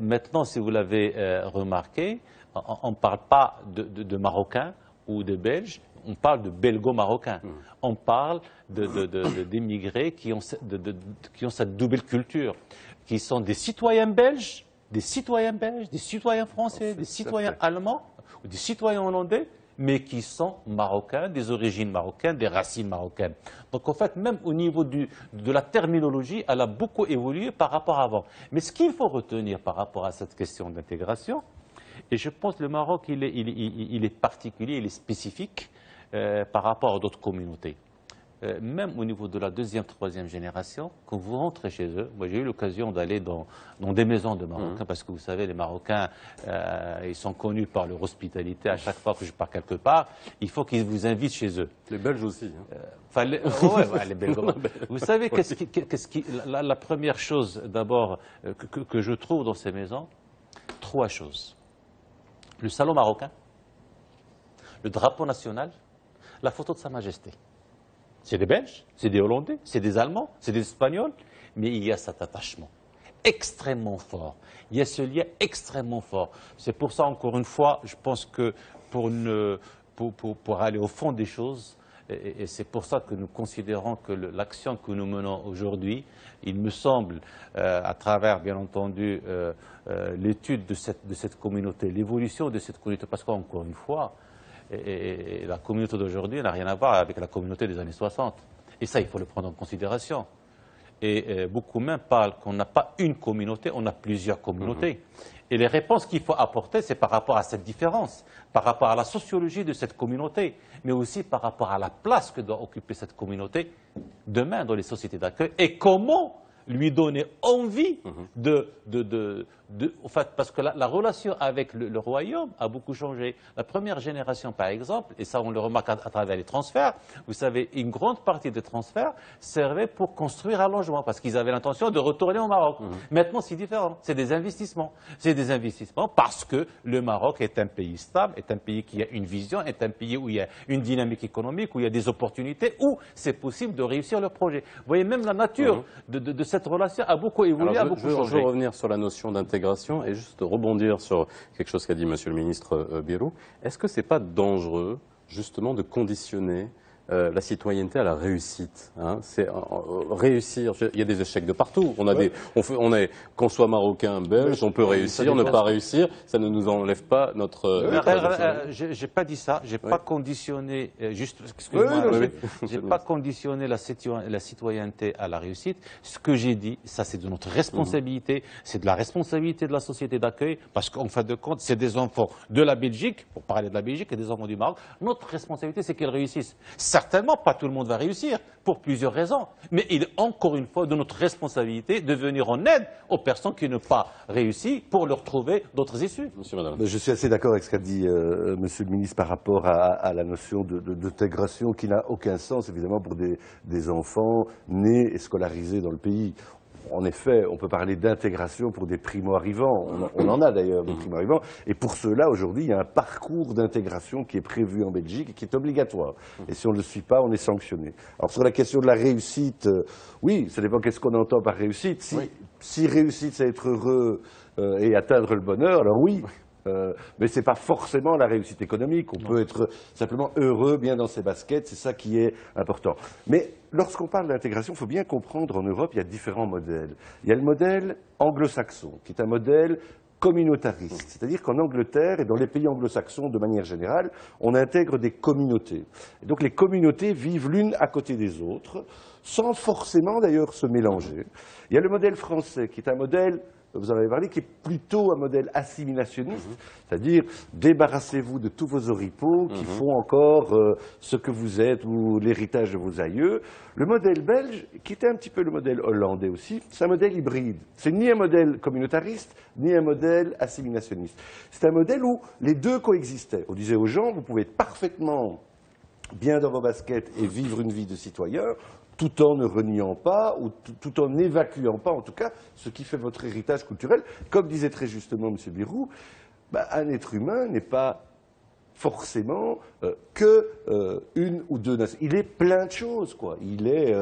Speaker 3: Maintenant, si vous l'avez remarqué, on ne parle pas de Marocains ou de Belges, on parle de Belgo-Marocains. On parle d'immigrés qui ont cette double culture, qui sont des citoyens belges, des citoyens français, des citoyens allemands ou des citoyens hollandais, mais qui sont marocains, des origines marocaines, des racines marocaines. Donc en fait, même au niveau de la terminologie, elle a beaucoup évolué par rapport à avant. Mais ce qu'il faut retenir par rapport à cette question d'intégration, et je pense que le Maroc, il est particulier, il est spécifique par rapport à d'autres communautés. Même au niveau de la deuxième, troisième génération, quand vous rentrez chez eux, moi j'ai eu l'occasion d'aller dans des maisons de Marocains, parce que vous savez, les Marocains, ils sont connus par leur hospitalité. À chaque fois que je pars quelque part, il faut qu'ils vous invitent chez eux.
Speaker 1: Les Belges aussi.
Speaker 3: Les Belges. Vous savez, la première chose d'abord que je trouve dans ces maisons, trois choses. Le salon marocain, le drapeau national, la photo de Sa Majesté. C'est des Belges, c'est des Hollandais, c'est des Allemands, c'est des Espagnols, mais il y a cet attachement extrêmement fort. Il y a ce lien extrêmement fort. C'est pour ça, encore une fois, je pense que pour aller au fond des choses, et c'est pour ça que nous considérons que l'action que nous menons aujourd'hui, il me semble, à travers, bien entendu, l'étude de cette communauté, l'évolution de cette communauté, parce qu'encore une fois, et la communauté d'aujourd'hui n'a rien à voir avec la communauté des années 60. Et ça, il faut le prendre en considération. Et beaucoup même parlent qu'on n'a pas une communauté, on a plusieurs communautés. Et les réponses qu'il faut apporter, c'est par rapport à cette différence, par rapport à la sociologie de cette communauté, mais aussi par rapport à la place que doit occuper cette communauté demain dans les sociétés d'accueil et comment lui donner envie en fait, parce que la relation avec le royaume a beaucoup changé. La première génération, par exemple, et ça on le remarque à travers les transferts, vous savez, une grande partie des transferts servait pour construire un logement, parce qu'ils avaient l'intention de retourner au Maroc. Maintenant, c'est différent, c'est des investissements. C'est des investissements parce que le Maroc est un pays stable, est un pays qui a une vision, est un pays où il y a une dynamique économique, où il y a des opportunités, où c'est possible de réussir le projet. Vous voyez, même la nature de cette relation a beaucoup évolué, a beaucoup changé.
Speaker 1: Je veux revenir sur la notion d'intégration et juste rebondir sur quelque chose qu'a dit Monsieur le ministre Bayrou. Est-ce que ce n'est pas dangereux, justement, de conditionner la citoyenneté à la réussite, hein? C'est réussir. Il y a des échecs de partout. Qu'on soit marocain, belge, on peut réussir, ne pas réussir. Ça ne nous enlève pas notre.
Speaker 3: J'ai pas dit ça. J'ai pas conditionné. Excuse-moi. J'ai pas conditionné la citoyenneté à la réussite. Ce que j'ai dit, ça c'est de notre responsabilité. C'est de la responsabilité de la société d'accueil, parce qu'en fin de compte, c'est des enfants de la Belgique, pour parler de la Belgique, et des enfants du Maroc. Notre responsabilité, c'est qu'ils réussissent. Certainement, pas tout le monde va réussir, pour plusieurs raisons. Mais il est encore une fois de notre responsabilité de venir en aide aux personnes qui n'ont pas réussi pour leur trouver d'autres issues.
Speaker 1: Monsieur, madame.
Speaker 4: Je suis assez d'accord avec ce qu'a dit Monsieur le ministre par rapport à la notion d'intégration qui n'a aucun sens, évidemment, pour des enfants nés et scolarisés dans le pays. En effet, on peut parler d'intégration pour des primo-arrivants. On en a d'ailleurs des primo-arrivants. Et pour ceux-là, aujourd'hui, il y a un parcours d'intégration qui est prévu en Belgique et qui est obligatoire. Et si on ne le suit pas, on est sanctionné. Alors sur la question de la réussite, oui, ça dépend qu'est-ce qu'on entend par réussite. Si réussite, c'est être heureux et atteindre le bonheur, alors oui. Mais ce n'est pas forcément la réussite économique. On peut être simplement heureux, bien dans ses baskets, c'est ça qui est important. Mais lorsqu'on parle d'intégration, il faut bien comprendre, en Europe, il y a différents modèles. Il y a le modèle anglo-saxon, qui est un modèle communautariste. C'est-à-dire qu'en Angleterre et dans les pays anglo-saxons, de manière générale, on intègre des communautés. Et donc les communautés vivent l'une à côté des autres, sans forcément d'ailleurs se mélanger. Il y a le modèle français, qui est un modèle, vous en avez parlé, qui est plutôt un modèle assimilationniste, c'est-à-dire débarrassez-vous de tous vos oripeaux qui font encore ce que vous êtes ou l'héritage de vos aïeux. Le modèle belge, qui était un petit peu le modèle hollandais aussi, c'est un modèle hybride. C'est ni un modèle communautariste, ni un modèle assimilationniste. C'est un modèle où les deux coexistaient. On disait aux gens, vous pouvez être parfaitement bien dans vos baskets et vivre une vie de citoyen, tout en ne reniant pas, ou tout en n'évacuant pas, en tout cas, ce qui fait votre héritage culturel. Comme disait très justement M. Bayrou, un être humain n'est pas forcément que une ou deux nations. Il est plein de choses, quoi. Il est,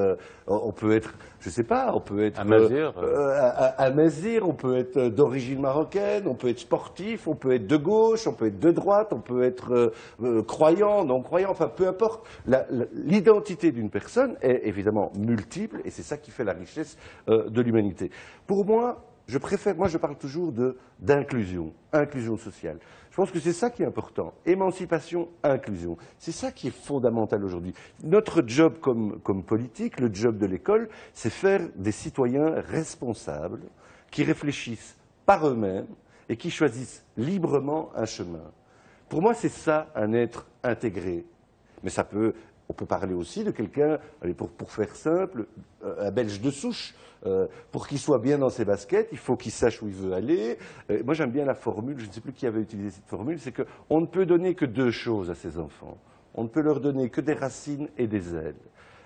Speaker 4: on peut être, je sais pas, on peut être amazigh, on peut être d'origine marocaine, on peut être sportif, on peut être de gauche, on peut être de droite, on peut être croyant, non croyant, enfin peu importe. L'identité d'une personne est évidemment multiple et c'est ça qui fait la richesse de l'humanité. Pour moi, je parle toujours d'inclusion, inclusion sociale. Je pense que c'est ça qui est important. Émancipation, inclusion. C'est ça qui est fondamental aujourd'hui. Notre job comme politique, le job de l'école, c'est faire des citoyens responsables qui réfléchissent par eux-mêmes et qui choisissent librement un chemin. Pour moi, c'est ça, un être intégré. Mais on peut parler aussi de quelqu'un, pour faire simple, un Belge de souche. Pour qu'il soit bien dans ses baskets, il faut qu'il sache où il veut aller. Moi, j'aime bien la formule, je ne sais plus qui avait utilisé cette formule, c'est qu'on ne peut donner que deux choses à ses enfants. On ne peut leur donner que des racines et des ailes.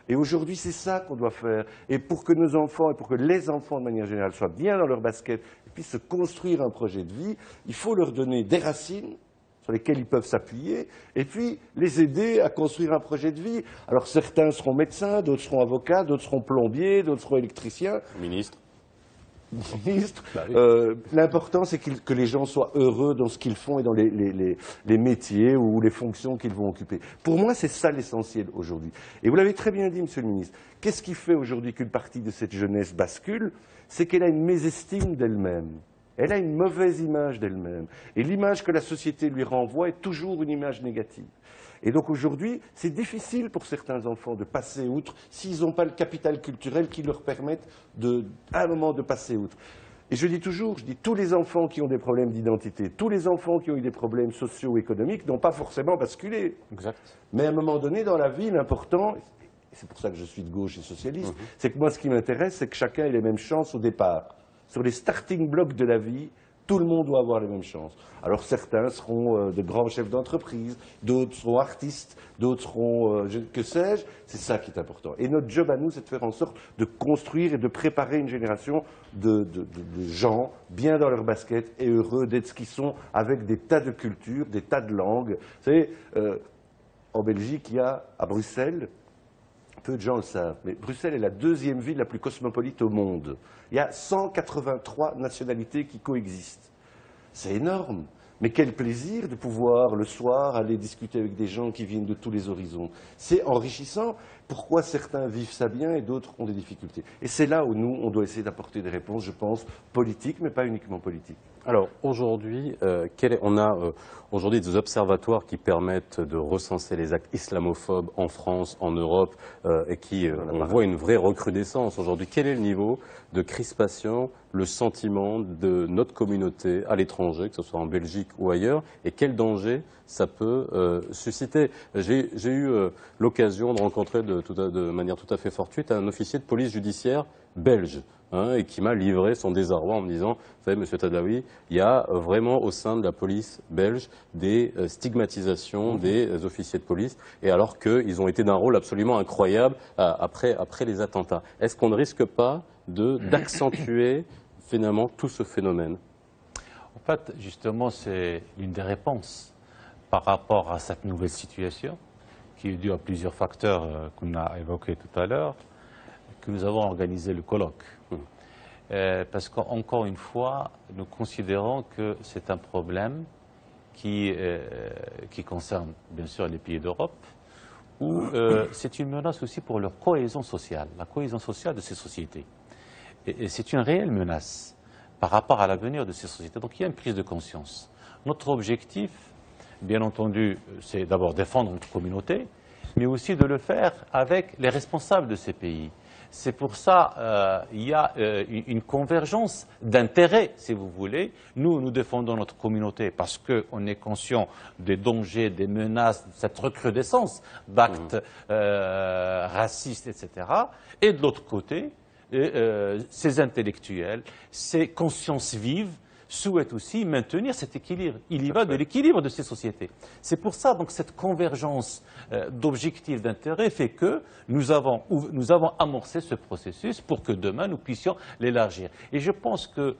Speaker 4: Et aujourd'hui, c'est ça qu'on doit faire. Et pour que nos enfants, et pour que les enfants, de manière générale, soient bien dans leurs baskets et puissent se construire un projet de vie, il faut leur donner des racines sur lesquels ils peuvent s'appuyer, et puis les aider à construire un projet de vie. Alors certains seront médecins, d'autres seront avocats, d'autres seront plombiers, d'autres seront électriciens.
Speaker 1: Ministre.
Speaker 4: Bah oui. L'important, c'est que les gens soient heureux dans ce qu'ils font et dans les métiers ou les fonctions qu'ils vont occuper. Pour moi, c'est ça l'essentiel aujourd'hui. Et vous l'avez très bien dit, Monsieur le Ministre. Qu'est-ce qui fait aujourd'hui qu'une partie de cette jeunesse bascule? C'est qu'elle a une mésestime d'elle-même. Elle a une mauvaise image d'elle-même. Et l'image que la société lui renvoie est toujours une image négative. Et donc aujourd'hui, c'est difficile pour certains enfants de passer outre s'ils n'ont pas le capital culturel qui leur permette à un moment de passer outre. Et je dis tous les enfants qui ont des problèmes d'identité, tous les enfants qui ont eu des problèmes socio-économiques n'ont pas forcément basculé.
Speaker 1: Exact.
Speaker 4: Mais à un moment donné, dans la vie, l'important, c'est pour ça que je suis de gauche et socialiste, c'est que moi, ce qui m'intéresse, c'est que chacun ait les mêmes chances au départ. Sur les starting blocks de la vie, tout le monde doit avoir les mêmes chances. Alors certains seront de grands chefs d'entreprise, d'autres seront artistes, d'autres seront, que sais-je, c'est ça qui est important. Et notre job à nous, c'est de faire en sorte de construire et de préparer une génération de gens bien dans leur basket et heureux d'être ce qu'ils sont avec des tas de cultures, des tas de langues. Vous savez, en Belgique, il y a, à Bruxelles, peu de gens le savent, mais Bruxelles est la deuxième ville la plus cosmopolite au monde. Il y a 183 nationalités qui coexistent. C'est énorme. Mais quel plaisir de pouvoir, le soir, aller discuter avec des gens qui viennent de tous les horizons. C'est enrichissant. Pourquoi certains vivent ça bien et d'autres ont des difficultés? Et c'est là où nous, on doit essayer d'apporter des réponses, je pense, politiques, mais pas uniquement politiques.
Speaker 1: Alors aujourd'hui, on a aujourd'hui des observatoires qui permettent de recenser les actes islamophobes en France, en Europe, et qui, on voit une vraie recrudescence aujourd'hui. Quel est le niveau de crispation, le sentiment de notre communauté à l'étranger, que ce soit en Belgique ou ailleurs, et quel danger ça peut susciter? J'ai eu l'occasion de rencontrer de manière tout à fait fortuite un officier de police judiciaire belge, et qui m'a livré son désarroi en me disant, vous savez, Monsieur Tadlaoui, il y a vraiment au sein de la police belge des stigmatisations des officiers de police, et alors qu'ils ont été d'un rôle absolument incroyable après les attentats. Est-ce qu'on ne risque pas d'accentuer finalement tout ce phénomène?
Speaker 3: En fait, justement, c'est une des réponses par rapport à cette nouvelle situation, qui est due à plusieurs facteurs qu'on a évoqués tout à l'heure, que nous avons organisé le colloque. Parce qu'encore une fois, nous considérons que c'est un problème qui concerne bien sûr les pays d'Europe, où c'est une menace aussi pour leur cohésion sociale, la cohésion sociale de ces sociétés. Et c'est une réelle menace par rapport à l'avenir de ces sociétés. Donc il y a une prise de conscience. Notre objectif, bien entendu, c'est d'abord défendre notre communauté, mais aussi de le faire avec les responsables de ces pays. C'est pour ça qu'il y a une convergence d'intérêts, si vous voulez. Nous défendons notre communauté parce qu'on est conscient des dangers, des menaces, de cette recrudescence d'actes racistes, etc. Et de l'autre côté, ces intellectuels, ces consciences vives, souhaitent aussi maintenir cet équilibre. Il y va de l'équilibre de ces sociétés. C'est pour ça, donc, cette convergence d'objectifs d'intérêt fait que nous avons amorcé ce processus pour que demain, nous puissions l'élargir. Et je pense que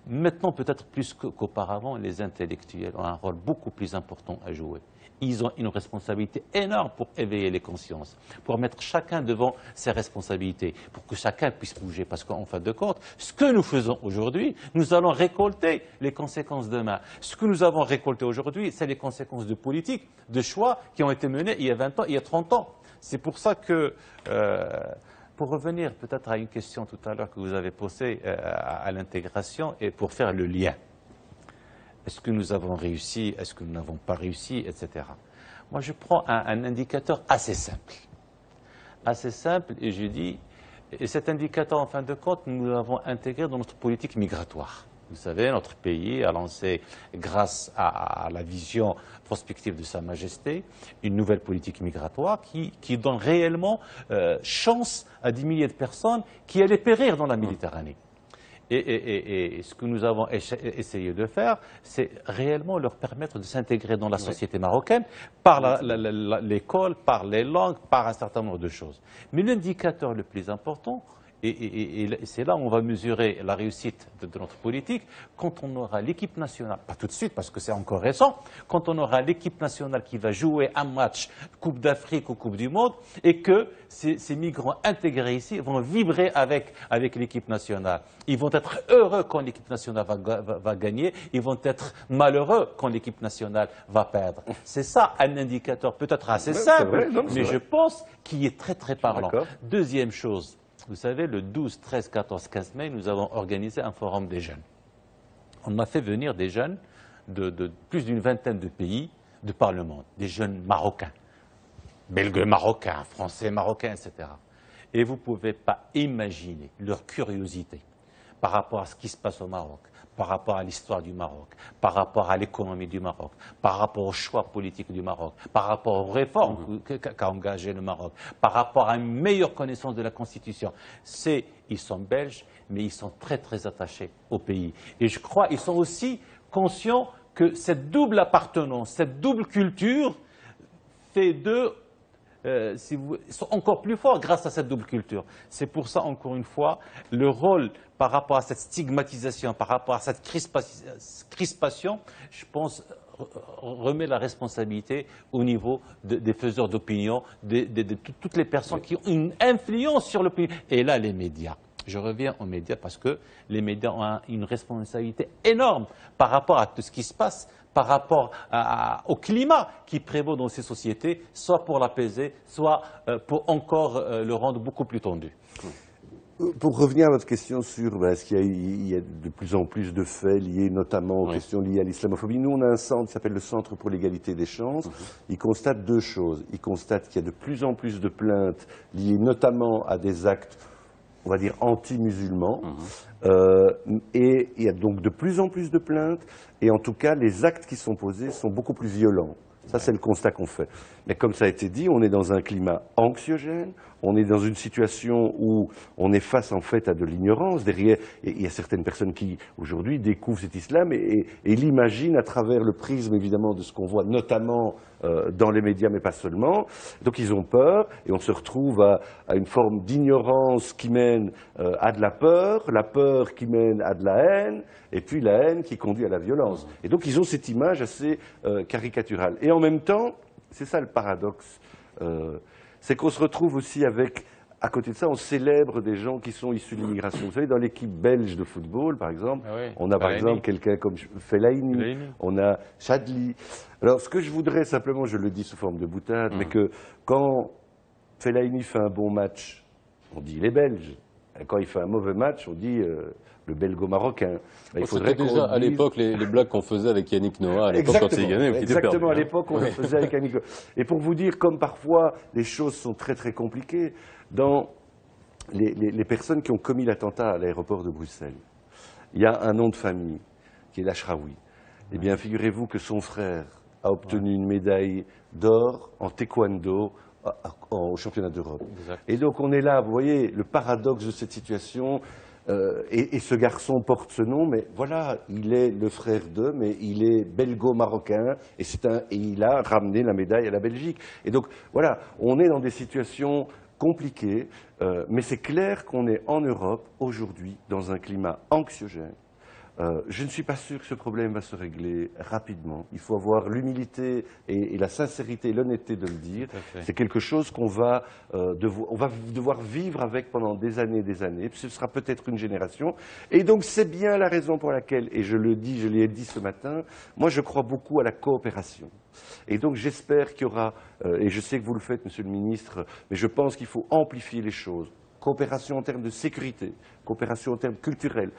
Speaker 3: maintenant, peut-être plus qu'auparavant, les intellectuels ont un rôle beaucoup plus important à jouer. ils ont une responsabilité énorme pour éveiller les consciences, pour mettre chacun devant ses responsabilités, pour que chacun puisse bouger. Parce qu'en fin de compte, ce que nous faisons aujourd'hui, nous allons récolter les conséquences demain. Ce que nous avons récolté aujourd'hui, c'est les conséquences de politique, de choix qui ont été menés il y a 20 ans, il y a 30 ans. C'est pour ça que, pour revenir peut-être à une question tout à l'heure que vous avez posée à l'intégration et pour faire le lien. Est-ce que nous avons réussi? Est-ce que nous n'avons pas réussi? Etc. Moi, je prends un indicateur assez simple. Assez simple, et je dis, et cet indicateur, en fin de compte, nous l'avons intégré dans notre politique migratoire. Vous savez, notre pays a lancé, grâce à la vision prospective de Sa Majesté, une nouvelle politique migratoire qui donne réellement chance à des milliers de personnes qui allaient périr dans la Méditerranée. Et ce que nous avons essayé de faire, c'est réellement leur permettre de s'intégrer dans la société marocaine par l'école, par les langues, par un certain nombre de choses. Mais l'indicateur le plus important, et c'est là où on va mesurer la réussite de notre politique, quand on aura l'équipe nationale, pas tout de suite parce que c'est encore récent, quand on aura l'équipe nationale qui va jouer un match Coupe d'Afrique ou Coupe du Monde et que ces migrants intégrés ici vont vibrer avec l'équipe nationale. Ils vont être heureux quand l'équipe nationale va gagner, ils vont être malheureux quand l'équipe nationale va perdre. C'est ça un indicateur peut-être assez simple, mais je pense qu'il est très très parlant. Deuxième chose. Vous savez, le 12, 13, 14, 15 mai, nous avons organisé un forum des jeunes. On a fait venir des jeunes de plus d'une vingtaine de pays de par le monde, des jeunes marocains, belges marocains, français marocains, etc. Et vous ne pouvez pas imaginer leur curiosité par rapport à ce qui se passe au Maroc, par rapport à l'histoire du Maroc, par rapport à l'économie du Maroc, par rapport aux choix politiques du Maroc, par rapport aux réformes qu'a engagées le Maroc, par rapport à une meilleure connaissance de la Constitution. Ils sont belges, mais ils sont très très attachés au pays. Et je crois qu'ils sont aussi conscients que cette double appartenance, cette double culture fait d'eux ils sont encore plus forts grâce à cette double culture. C'est pour ça, encore une fois, le rôle par rapport à cette stigmatisation, par rapport à cette crispation, je pense, remet la responsabilité au niveau des faiseurs d'opinion, de toutes les personnes qui ont une influence sur l'opinion. Et là, les médias. Je reviens aux médias parce que les médias ont une responsabilité énorme par rapport à tout ce qui se passe, par rapport au climat qui prévaut dans ces sociétés, soit pour l'apaiser, soit pour encore le rendre beaucoup plus tendu.
Speaker 4: Pour revenir à votre question sur est-ce qu'il y a de plus en plus de faits liés notamment aux questions liées à l'islamophobie, nous on a un centre qui s'appelle le Centre pour l'égalité des chances. Il constate deux choses. Il constate qu'il y a de plus en plus de plaintes liées notamment à des actes, on va dire, anti-musulmans. Et il y a donc de plus en plus de plaintes. Et en tout cas, les actes qui sont posés sont beaucoup plus violents. Ça, c'est le constat qu'on fait. Mais comme ça a été dit, on est dans un climat anxiogène, on est dans une situation où on est face en fait à de l'ignorance. Derrière, il y a certaines personnes qui aujourd'hui découvrent cet islam et l'imaginent à travers le prisme évidemment de ce qu'on voit notamment dans les médias, mais pas seulement. Donc ils ont peur et on se retrouve à une forme d'ignorance qui mène à de la peur qui mène à de la haine, et puis la haine qui conduit à la violence. Et donc ils ont cette image assez caricaturale. Et en même temps, c'est ça le paradoxe, c'est qu'on se retrouve aussi avec, à côté de ça, on célèbre des gens qui sont issus de l'immigration. Vous savez, dans l'équipe belge de football, par exemple, on a par exemple quelqu'un comme Fellaini, on a Chadli. Alors, ce que je voudrais simplement, je le dis sous forme de boutade, mais que quand Fellaini fait un bon match, on dit il est belge. Quand il fait un mauvais match, on dit le belgo-marocain.
Speaker 1: Il faudrait déjà à l'époque les blagues qu'on faisait avec Yannick Noah, à l'époque quand il gagnait,
Speaker 4: exactement, à l'époque on le faisait avec Yannick Noah. Et pour vous dire, comme parfois les choses sont très très compliquées, dans les personnes qui ont commis l'attentat à l'aéroport de Bruxelles, il y a un nom de famille qui est l'Achraoui. Eh bien, figurez-vous que son frère a obtenu une médaille d'or en taekwondo au championnat d'Europe. Et donc on est là, vous voyez, le paradoxe de cette situation, et ce garçon porte ce nom, mais voilà, il est le frère d'eux, mais il est belgo-marocain, et il a ramené la médaille à la Belgique. Et donc voilà, on est dans des situations compliquées, mais c'est clair qu'on est en Europe aujourd'hui dans un climat anxiogène, Je ne suis pas sûr que ce problème va se régler rapidement. Il faut avoir l'humilité et la sincérité et l'honnêteté de le dire. C'est quelque chose qu'on va, devoir vivre avec pendant des années et des années. Ce sera peut-être une génération. Et donc c'est bien la raison pour laquelle, et je le dis, je l'ai dit ce matin, moi je crois beaucoup à la coopération. Et donc j'espère qu'il y aura, et je sais que vous le faites, Monsieur le Ministre, mais je pense qu'il faut amplifier les choses. Coopération en termes de sécurité, coopération en termes culturels,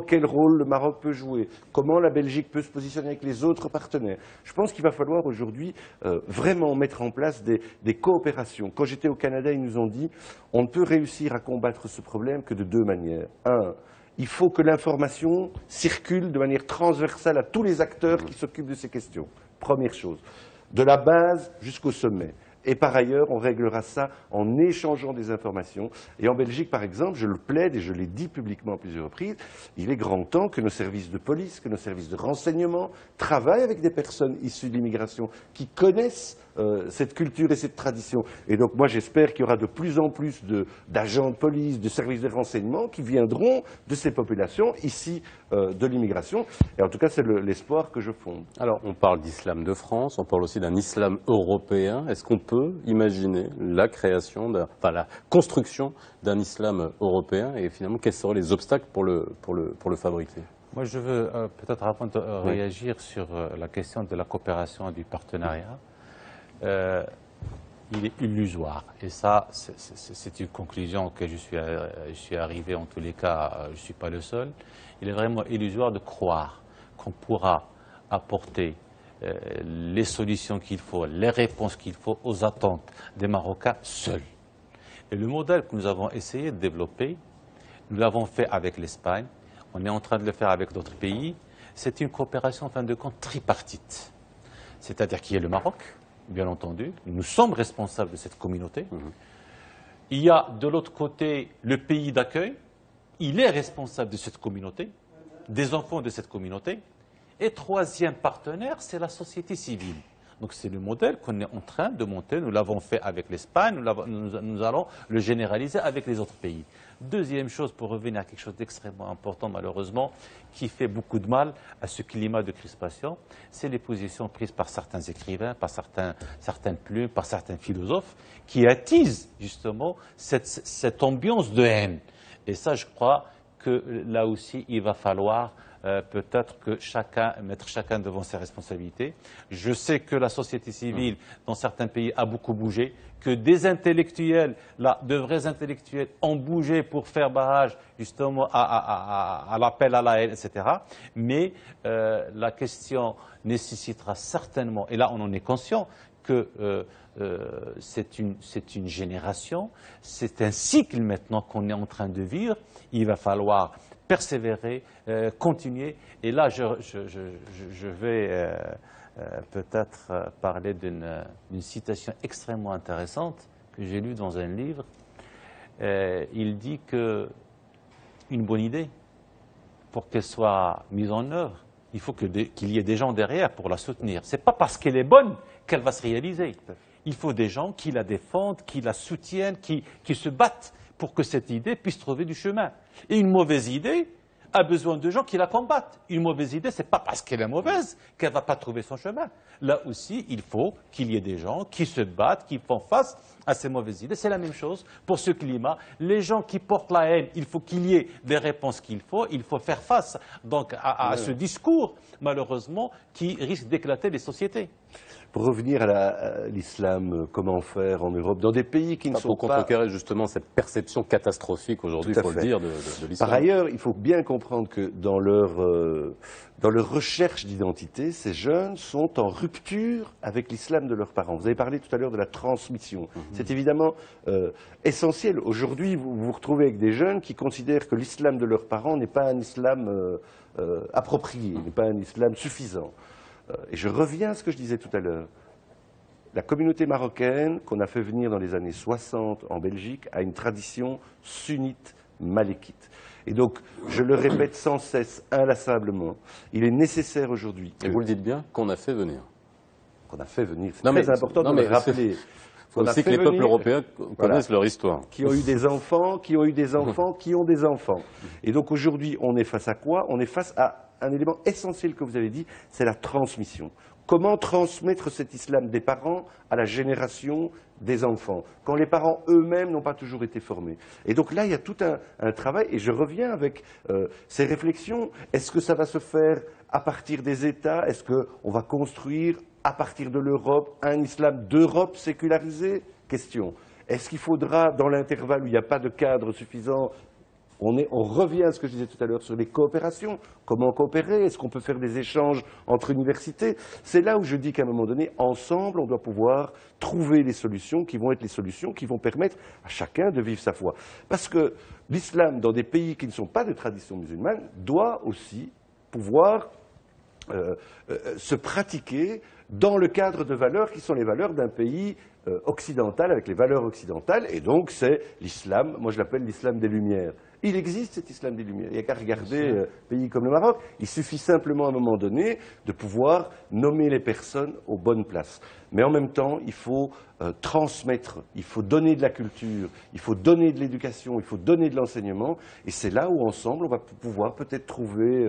Speaker 4: quel rôle le Maroc peut jouer, comment la Belgique peut se positionner avec les autres partenaires. Je pense qu'il va falloir aujourd'hui vraiment mettre en place des coopérations. Quand j'étais au Canada, ils nous ont dit on ne peut réussir à combattre ce problème que de deux manières. Un, il faut que l'information circule de manière transversale à tous les acteurs qui s'occupent de ces questions. Première chose, de la base jusqu'au sommet. Et par ailleurs, on réglera ça en échangeant des informations. Et en Belgique, par exemple, je le plaide et je l'ai dit publiquement à plusieurs reprises, il est grand temps que nos services de police, que nos services de renseignement travaillent avec des personnes issues de l'immigration qui connaissent cette culture et cette tradition. Et donc moi j'espère qu'il y aura de plus en plus d'agents de police, de services de renseignement qui viendront de ces populations issues de l'immigration. Et en tout cas c'est l'espoir que je fonde.
Speaker 1: Alors on parle d'islam de France, on parle aussi d'un islam européen. Est-ce qu'on peut imaginer la création, la construction d'un islam européen et finalement quels seraient les obstacles pour le fabriquer?
Speaker 3: Moi je veux peut-être avant de réagir sur la question de la coopération et du partenariat. Il est illusoire. Et ça, c'est une conclusion que je suis arrivé, en tous les cas, je ne suis pas le seul. Il est vraiment illusoire de croire qu'on pourra apporter les solutions qu'il faut, les réponses qu'il faut aux attentes des Marocains seuls. Et le modèle que nous avons essayé de développer, nous l'avons fait avec l'Espagne, on est en train de le faire avec d'autres pays. C'est une coopération, en fin de compte, tripartite. C'est-à-dire qu'il y a le Maroc, bien entendu, nous sommes responsables de cette communauté. Il y a de l'autre côté le pays d'accueil, il est responsable de cette communauté, des enfants de cette communauté. Et troisième partenaire, c'est la société civile. Donc c'est le modèle qu'on est en train de monter, nous l'avons fait avec l'Espagne, nous allons le généraliser avec les autres pays. Deuxième chose, pour revenir à quelque chose d'extrêmement important malheureusement, qui fait beaucoup de mal à ce climat de crispation, c'est les positions prises par certains écrivains, par certaines plumes, par certains philosophes, qui attisent justement cette ambiance de haine. Et ça, je crois que là aussi, il va falloir peut-être que mettre chacun devant ses responsabilités. Je sais que la société civile, dans certains pays, a beaucoup bougé, que des intellectuels, de vrais intellectuels, ont bougé pour faire barrage justement à l'appel à la haine, etc. Mais la question nécessitera certainement, et là on en est conscient, que c'est une génération, c'est un cycle maintenant qu'on est en train de vivre. Il va falloir persévérer, continuer. Et là, je vais peut-être parler d'une citation extrêmement intéressante que j'ai lue dans un livre. Il dit qu'une bonne idée, pour qu'elle soit mise en œuvre, il faut qu'il y ait des gens derrière pour la soutenir. Ce n'est pas parce qu'elle est bonne qu'elle va se réaliser. Il faut des gens qui la défendent, qui la soutiennent, qui se battent pour que cette idée puisse trouver du chemin. Et une mauvaise idée a besoin de gens qui la combattent. Une mauvaise idée, ce n'est pas parce qu'elle est mauvaise qu'elle ne va pas trouver son chemin. Là aussi, il faut qu'il y ait des gens qui se battent, qui font face à ces mauvaises idées. C'est la même chose pour ce climat. Les gens qui portent la haine, il faut qu'il y ait des réponses qu'il faut faire face donc à ce discours, malheureusement, qui risque d'éclater les sociétés.
Speaker 4: Pour revenir à l'islam, comment faire en Europe, dans des pays qui ne sont
Speaker 1: pas... Pour contrecarrer justement cette perception catastrophique aujourd'hui, il faut le dire, de l'islam.
Speaker 4: Par ailleurs, il faut bien comprendre que dans leur recherche d'identité, ces jeunes sont en rupture avec l'islam de leurs parents. Vous avez parlé tout à l'heure de la transmission. C'est évidemment essentiel. Aujourd'hui, vous vous retrouvez avec des jeunes qui considèrent que l'islam de leurs parents n'est pas un islam approprié, n'est pas un islam suffisant. Et je reviens à ce que je disais tout à l'heure. La communauté marocaine qu'on a fait venir dans les années 60 en Belgique a une tradition sunnite malékite. Et donc, je le répète sans cesse, inlassablement, il est nécessaire aujourd'hui...
Speaker 1: Et vous le dites bien, qu'on a fait venir.
Speaker 4: Qu'on a fait venir, c'est très important de le rappeler.
Speaker 1: aussi que les peuples européens connaissent leur histoire.
Speaker 4: Qui ont eu des enfants, qui ont eu des enfants, qui ont des enfants. Et donc aujourd'hui, on est face à quoi? On est face à un élément essentiel que vous avez dit, c'est la transmission. Comment transmettre cet islam des parents à la génération des enfants, quand les parents eux-mêmes n'ont pas toujours été formés. Et donc là, il y a tout un travail, et je reviens avec ces réflexions. Est-ce que ça va se faire à partir des États? Est-ce qu'on va construire à partir de l'Europe un islam d'Europe sécularisé? Question. Est-ce qu'il faudra, dans l'intervalle où il n'y a pas de cadre suffisant, on revient à ce que je disais tout à l'heure sur les coopérations. Comment coopérer? Est-ce qu'on peut faire des échanges entre universités? C'est là où je dis qu'à un moment donné, ensemble, on doit pouvoir trouver les solutions qui vont être les solutions qui vont permettre à chacun de vivre sa foi. Parce que l'islam, dans des pays qui ne sont pas de tradition musulmane, doit aussi pouvoir se pratiquer dans le cadre de valeurs qui sont les valeurs d'un pays occidental, avec les valeurs occidentales, et donc c'est l'islam, moi je l'appelle l'islam des Lumières. Il existe cet islam des Lumières, il n'y a qu'à regarder un pays comme le Maroc, il suffit simplement à un moment donné de pouvoir nommer les personnes aux bonnes places. Mais en même temps, il faut transmettre, il faut donner de la culture, il faut donner de l'éducation, il faut donner de l'enseignement, et c'est là où ensemble on va pouvoir peut-être trouver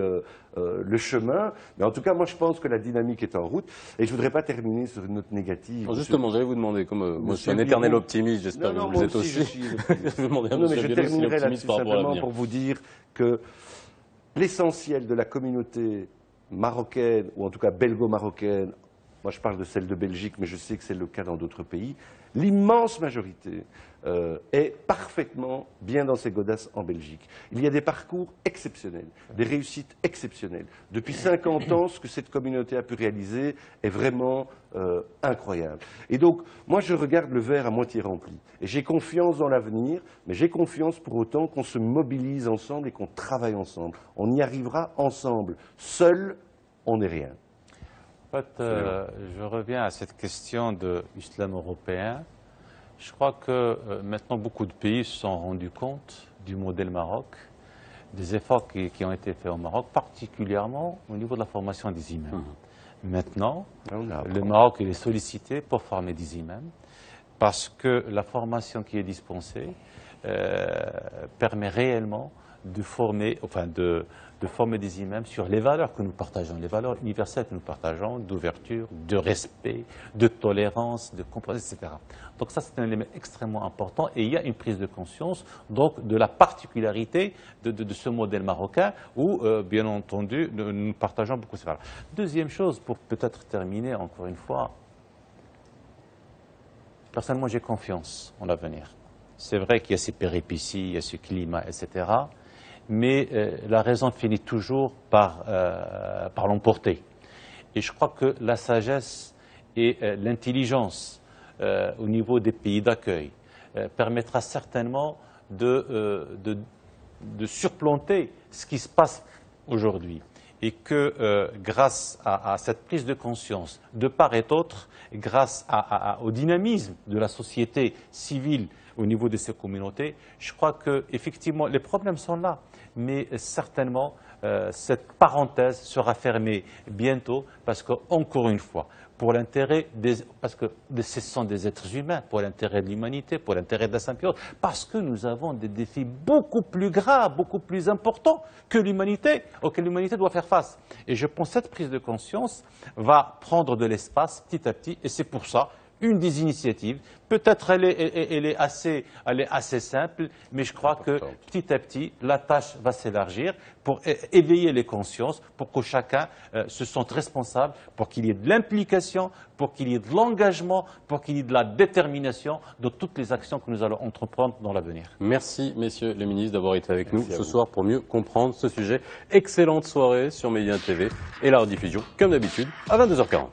Speaker 4: le chemin. Mais en tout cas, moi je pense que la dynamique est en route, et je ne voudrais pas terminer sur une note négative.
Speaker 1: Alors justement, j'allais vous demander, comme moi je suis un éternel optimiste, j'espère que vous êtes aussi.
Speaker 4: Je terminerai là-dessus simplement pour vous dire que l'essentiel de la communauté marocaine, ou en tout cas belgo-marocaine, moi je parle de celle de Belgique, mais je sais que c'est le cas dans d'autres pays, l'immense majorité est parfaitement bien dans ses godasses en Belgique. Il y a des parcours exceptionnels, des réussites exceptionnelles. Depuis 50 ans, ce que cette communauté a pu réaliser est vraiment incroyable. Et donc, moi je regarde le verre à moitié rempli. Et j'ai confiance dans l'avenir, mais j'ai confiance pour autant qu'on se mobilise ensemble et qu'on travaille ensemble. On y arrivera ensemble. Seul, on n'est rien.
Speaker 3: En fait, je reviens à cette question de l'islam européen. Je crois que maintenant beaucoup de pays se sont rendus compte du modèle Maroc, des efforts qui ont été faits au Maroc, particulièrement au niveau de la formation des imams. Maintenant, le Maroc il est sollicité pour former des imams parce que la formation qui est dispensée permet réellement de former, de former des imams sur les valeurs que nous partageons, les valeurs universelles que nous partageons, d'ouverture, de respect, de tolérance, de compréhension, etc. Donc ça, c'est un élément extrêmement important et il y a une prise de conscience donc, de la particularité de ce modèle marocain où, bien entendu, nous partageons beaucoup ces valeurs. Deuxième chose, pour peut-être terminer encore une fois, personnellement, j'ai confiance en l'avenir. C'est vrai qu'il y a ces péripéties, il y a ce climat, etc., mais la raison finit toujours par l'emporter. Et je crois que la sagesse et l'intelligence au niveau des pays d'accueil permettra certainement de surplanter ce qui se passe aujourd'hui. Et que grâce à cette prise de conscience de part et d'autre, grâce au dynamisme de la société civile au niveau de ces communautés, je crois qu'effectivement les problèmes sont là, mais certainement cette parenthèse sera fermée bientôt parce qu'encore une fois, pour l'intérêt parce que ce sont des êtres humains, pour l'intérêt de l'humanité, pour l'intérêt de la symbiose, parce que nous avons des défis beaucoup plus graves, beaucoup plus importants auxquels l'humanité doit faire face. Et je pense que cette prise de conscience va prendre de l'espace petit à petit, et c'est pour ça une des initiatives. Peut-être elle est assez simple, mais je crois que petit à petit, la tâche va s'élargir pour éveiller les consciences, pour que chacun se sente responsable, pour qu'il y ait de l'implication, pour qu'il y ait de l'engagement, pour qu'il y ait de la détermination dans toutes les actions que nous allons entreprendre dans l'avenir.
Speaker 1: Merci, messieurs les ministres, d'avoir été avec nous ce soir pour mieux comprendre ce sujet. Excellente soirée sur Média TV et la rediffusion, comme d'habitude, à 22h40.